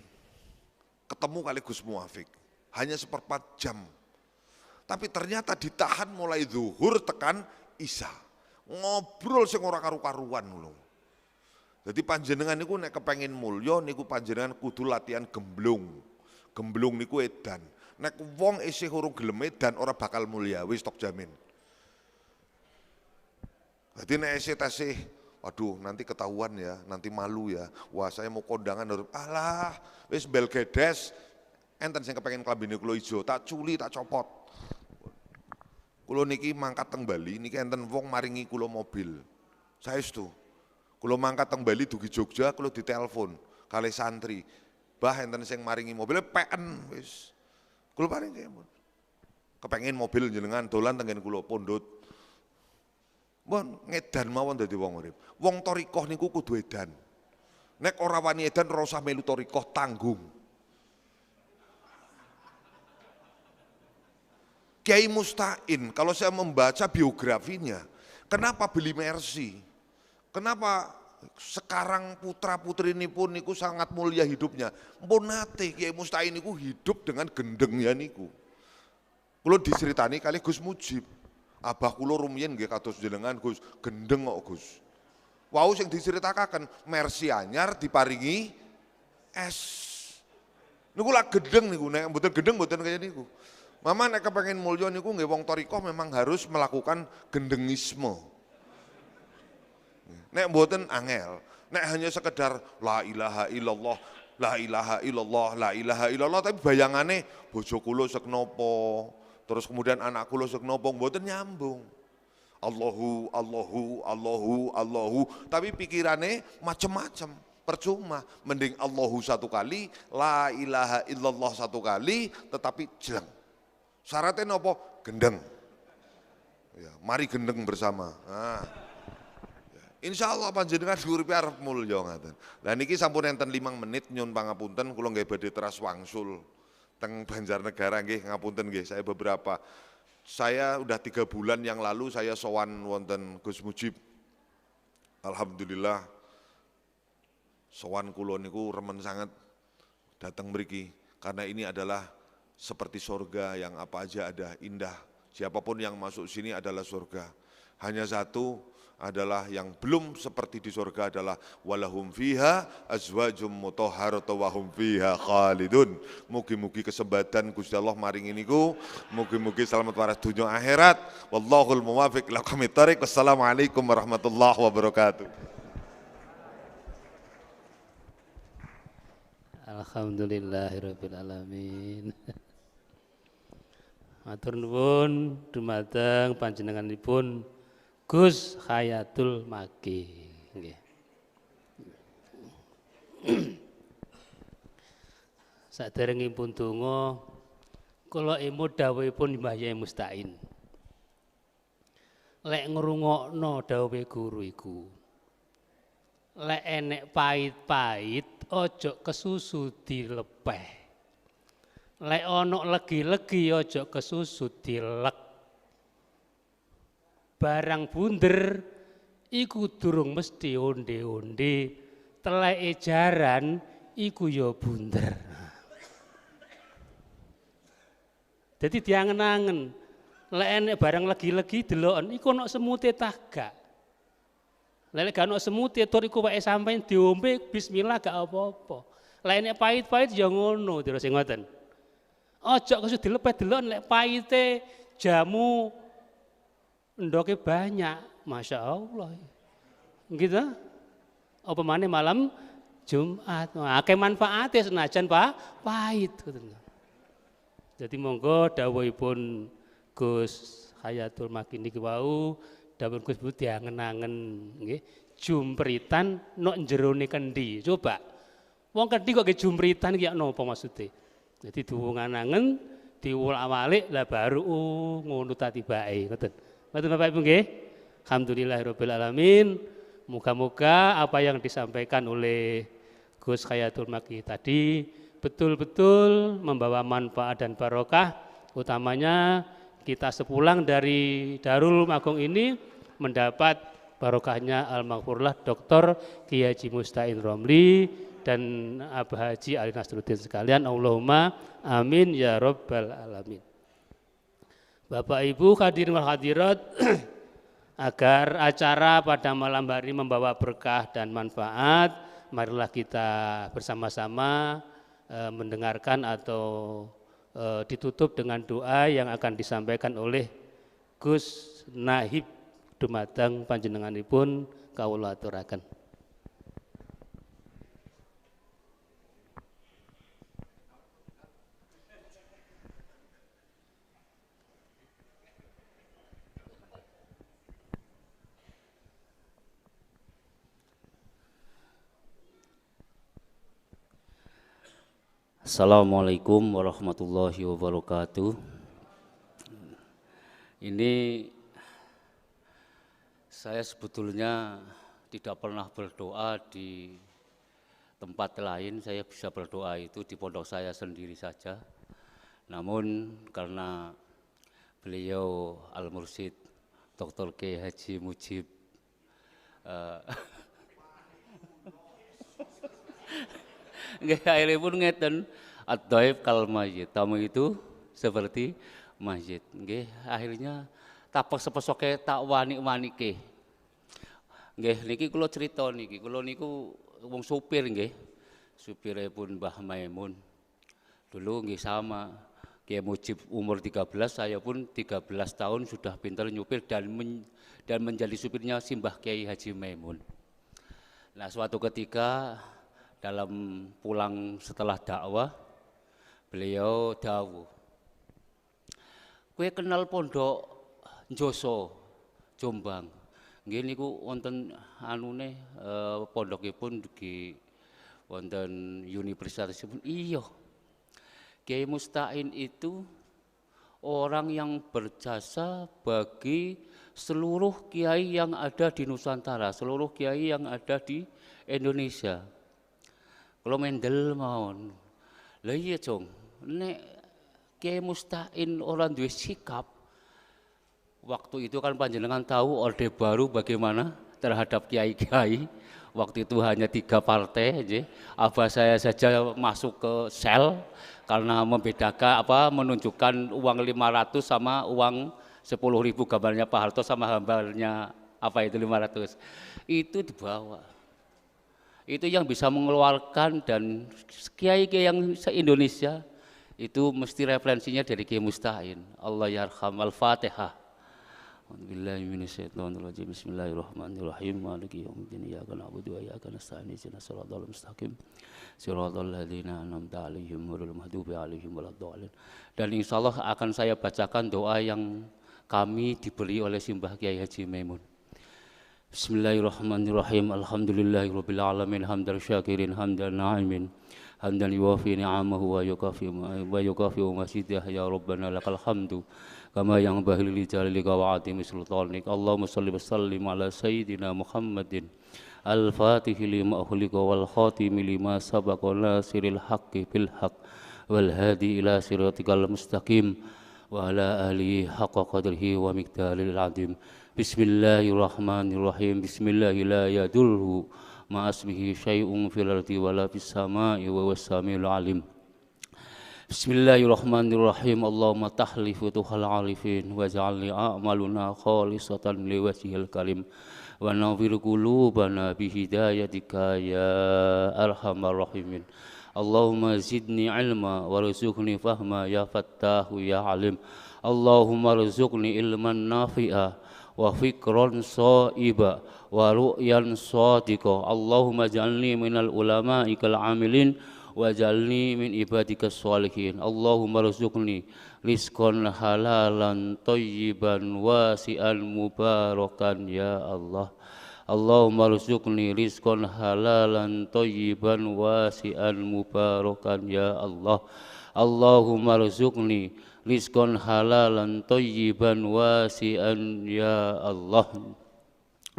ketemu kali Gus Muafik, hanya 1/4 jam. Tapi ternyata ditahan mulai zuhur tekan isya. Ngobrol sing ora karu-karuan lho. Jadi panjenengan niku nek kepengin mulya niku panjenengan kudu latihan gemblung. Gemblung niku edan. Nek wong isih urung gelem edan ora bakal mulya, wis tok jamin. Jadi nek isih tasih, waduh nanti ketahuan ya, nanti malu ya. Wah saya mau kondangan, alah wis bel gedes, enten sing kepengin klambine kula ijo, tak culi, tak copot. Kula niki mangkat teng Bali, niki enten wong maringi kula mobil. Saestu. Kula mangkat teng Bali dugi Jogja, kula ditelepon kalih santri. Bah enten sing maringi mobil peken wis. Kula paringi kepengin mobil jenengan dolan tengen kula pondot. Mon ngedan mawon dadi wong urip. Wong thariqah niku kudu edan. Nek ora wani edan ora usah melu thariqah, tanggung. Kiai Musta'in, kalau saya membaca biografinya, kenapa beli Mercy? Kenapa sekarang putra-putri ini pun niku sangat mulia hidupnya. Mpun nate Kiai Musta'in niku hidup dengan gendengnya niku. Kula diceritani kali Gus Mujib. Abah kula rumiyin nggih kados jenengan Gus, gendeng kok Gus. Wau sing diceritakaken Mercy anyar diparingi es. Niku lak gendeng niku, nek mboten gendeng mboten kaya niku. Mama nek kepengin mulya niku nggih wong thariqah memang harus melakukan gendengisme. Nek mboten angel, nek hanya sekedar la ilaha illallah, la ilaha illallah, la ilaha illallah tapi bayangane bojo kula sek napa, terus kemudian anak kula sek napa mboten nyambung. Allahu Allahu Allahu Allahu tapi pikirane macem-macem. Percuma, mending Allahu satu kali, la ilaha illallah satu kali tetapi jeleng. Syaratnya napa? Gendeng. Ya, mari gendeng bersama. Nah. Insya Allah panjenengan uripe arep mulya ngaten. Lah niki sampun enten 5 menit nyun pangapunten kula nggih badhe teras wangsul teng Banjarnegara nggih ngapunten nggih saya beberapa. Saya udah 3 bulan yang lalu saya sowan wonten Gus Mujib. Alhamdulillah sowan kula niku remen sangat datang mriki karena ini adalah seperti surga yang apa aja ada indah. Siapapun yang masuk sini adalah surga. Hanya satu adalah yang belum seperti di surga adalah walahum fiha azwajum mutahharatun wa hum fiha khalidun. Mugi-mugi kesempatan Gusti Allah maringi niku, mugi-mugi selamat waras dunya akhirat. Wallahul muwaffiq ila aqwamit thoriq. Wassalamualaikum warahmatullahi wabarakatuh. Alhamdulillahirabbil alamin. Matur nuwun dumateng panjenenganipun Gus Hayatul Maki. Saderengipun donga kula emu dawuhipun Mbah Yai Musta'in. Lek ngrungokno dawuhe guru iku, lek enek pait-pait aja kesusu dilepeh. Lek ana legi-legi aja kesusu dilek. Barang bunder iku durung mesti onde-onde, teleke jaran iku ya bunder. Jadi diangen-angen, lek enek barang legi-legi deloken iku ana semute tah gak. Lek gak ana semute tur iku wae sampeyan diombe bismillah gak apa-apa. Lek enek pahit-pahit ya ngono terus sing ngoten. Aja kesu dilepeh deloken lek pahite jamu ndoknya banyak, Masya Allah. Gitu. Apa maneh malam Jumat. Akeh manfaate senajan pahit. Jadi monggo dawuhipun Gus Hayatul Maki niki wau dawuh Gus Bu diangen-angen nggih. Jumpritan nok jerone kendi. Coba. Wong kendi kok ge jumpritan iki napa maksude? Jadi diwungan-angen, diwul-awalik lah baru ngono ta tibake ngoten. Ngoten Bapak Ibu nggih. Alhamdulillahirabbil alamin. Moga-moga apa yang disampaikan oleh Gus Hayatul Maki tadi betul-betul membawa manfaat dan barokah, utamanya kita sepulang dari Darul Agung ini mendapat barokahnya Al-Maghfurlah Dr. Kiai Haji Musta'in Romli dan Abah Haji Ali Nasruddin sekalian. Allahumma amin ya rabbal alamin. Bapak Ibu hadirin wal hadirat, agar acara pada malam hari membawa berkah dan manfaat, marilah kita bersama-sama mendengarkan atau ditutup dengan doa yang akan disampaikan oleh Gus Nahib dumateng panjenenganipun kawula aturaken. Assalamualaikum warahmatullahi wabarakatuh. Ini saya sebetulnya tidak pernah berdoa di tempat lain, saya bisa berdoa itu di pondok saya sendiri saja. Namun karena beliau Al-Mursyid Dr. Kiai Haji Mujib nggih akhirnya pun ngeten ad-dhaif kal masjid, tamu itu seperti masjid. Nggih akhirnya tapak sepesoke tak wani-wanike. Nggih niki kula cerita niki, kula niku wong supir nggih. Supiripun Mbah Maimun. Dulu nggih sama Kiai Mujib umur 13, saya pun 13 tahun sudah pintar nyupir dan menjadi supirnya Simbah Kiai Haji Maimun. Nah, suatu ketika dalam pulang setelah dakwah, beliau dawuh, "Kowe kenal pondok Njoso Jombang?" Nggih niku wonten anune pondokipun dugi wonten universitasipun. Iya. Kiai Musta'in itu orang yang berjasa bagi seluruh kiai yang ada di Nusantara, seluruh kiai yang ada di Indonesia. Kalau mendel mawon, lah iya Jong, nek Kiai Musta'in orang duwe sikap, waktu itu kan panjenengan tahu Orde Baru bagaimana terhadap kiai-kiai, waktu itu hanya 3 partai, abah saya saja masuk ke sel karena membedakan menunjukkan uang 500 sama uang 10.000 gambarnya Pak Harto sama gambarnya itu 500, itu dibawa. Itu yang bisa mengeluarkan, dan kiai-kiai yang se-Indonesia itu mesti referensinya dari Kiai Musta'in. Allah yarham. Al-Fatihah. A'udzubillahi minasyaitonir rajim. Bismillahirrahmanirrahim. Maliki yaumiddin. Iyyaka na'budu wa iyyaka nasta'in. Ihdinas siratal mustaqim. Siratal ladzina an'amta 'alaihim ghairil maghdubi 'alaihim waladdallin. Dan insyaallah akan saya bacakan doa yang kami diberi oleh Simbah Kiai Haji Maimun. Bismillahirrahmanirrahim. Alhamdulillahirabbil alamin, hamdan syakirin, hamdan na'imin, hamdan yuwafi ni'amahu wa yukafi masidah. Ya Rabbana lakal hamdu kama yanbaghi li jalika wa 'azimi sultanik. Allahumma shalli wa sallim ala sayyidina Muhammadin al-fatihi lima ughliqa wal khatimi lima sabaqa nasiril haqqi bil haqq wal hadi ila siratikal mustaqim wa ala alihi haqqa qadrihi wa miqdaril 'azim. Bismillahirrahmanirrahim. Bismillahi la yadulhu ma'asmihi syai'un fil ardi wala fis sama'i wa huwas samiul alim. Bismillahirrahmanirrahim. Allahumma tahli futuhal arifin waj'alni a'maluna khalisatan liwajhil karim wa nawwir qulubana bihidayatika ya arhamar rahimin. Allahumma zidni ilma warzuqni fahma ya fattahu ya alim. Allahumma rzuqni ilman nafi'a wa fikran shaiba wa ru'yan shadiqa. Allahumma ij'alni minal ulama'ikal amilin waj'alni min ibadikas sholihin. Allahumma rzuqni rizqan halalan thayyiban wasi'an mubarakan ya Allah. Allahumma rzuqni rizqan halalan thayyiban wasi'an mubarakan ya Allah. Allahumma rzuqni rizqan halalan thayyiban wasi'an ya Allah.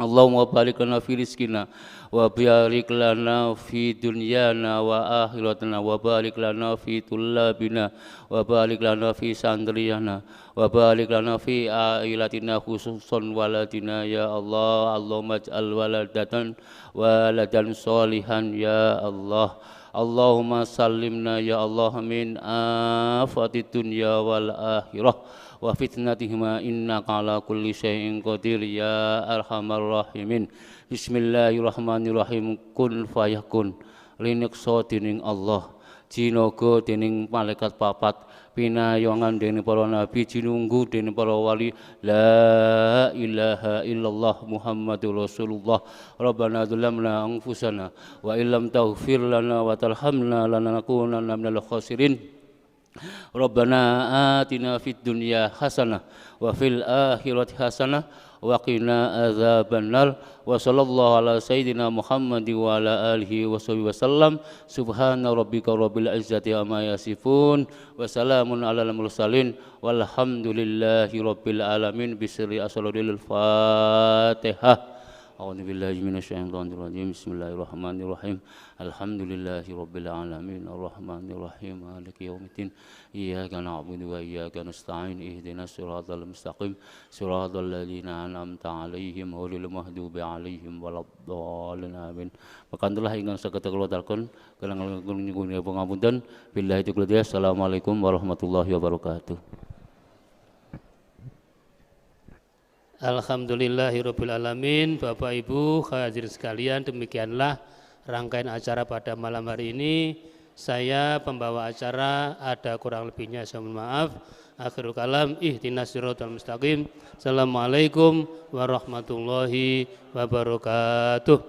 Allahumma barik lana fi rizqina wa barik lana fi dunyana wa akhiratina wa barik lana fi tullabina wa barik lana fi sandriyana wa barik lana fi ailatina khususan waladina ya Allah. Allahumma ij'al waladan solihan ya Allah. Allahumma sallimna ya Allah min afatid dunya wal akhirah wa fitnatihima innaka ala kulli syai'in qadir ya arhamar rahimin. Bismillahirrahmanirrahim. Kun fayakun linikso dening Allah, jinaga dening malaikat papat, pinayongan dening para nabi, jinunggu dening para wali. La ilaha illallah Muhammadur Rasulullah. Rabbana dzalamna anfusana wa illam taghfir lana wa tarhamna lanakunanna minal khasirin. Rabbana atina fid dunya hasanah wa fil akhirati hasanah wa qina adzabannar. Wa sallallahu ala sayyidina Muhammad wa ala alihi wa sahbihi wasallam. Subhana rabbika rabbil izzati amma yasifun wa salamun alal mursalin walhamdulillahi rabbil alamin. Bisri asraril Fatihah. A'udzu billahi minasyaitonir rajim. Bismillahirrahmanirrahim. Alhamdulillahi rabbil alamin arrahmanir rahim maliki yaumiddin. Iyyaka na'budu wa iyyaka nasta'in. Ihdinas siratal mustaqim siratal ladzina an'amta 'alaihim ghairil maghdubi 'alaihim waladdallin. Amin. Pakantulah ingkang saged kula talkon kelangan nyuwun pangapunten. Billahi taufiq. Assalamualaikum warahmatullahi wabarakatuh. Alhamdulillahirabbil alamin. Bapak Ibu hadirin sekalian, demikianlah rangkaian acara pada malam hari ini. Saya pembawa acara, ada kurang lebihnya saya mohon maaf. Akhirul kalam, ihdinas siratal mustaqim. Assalamualaikum warahmatullahi wabarakatuh.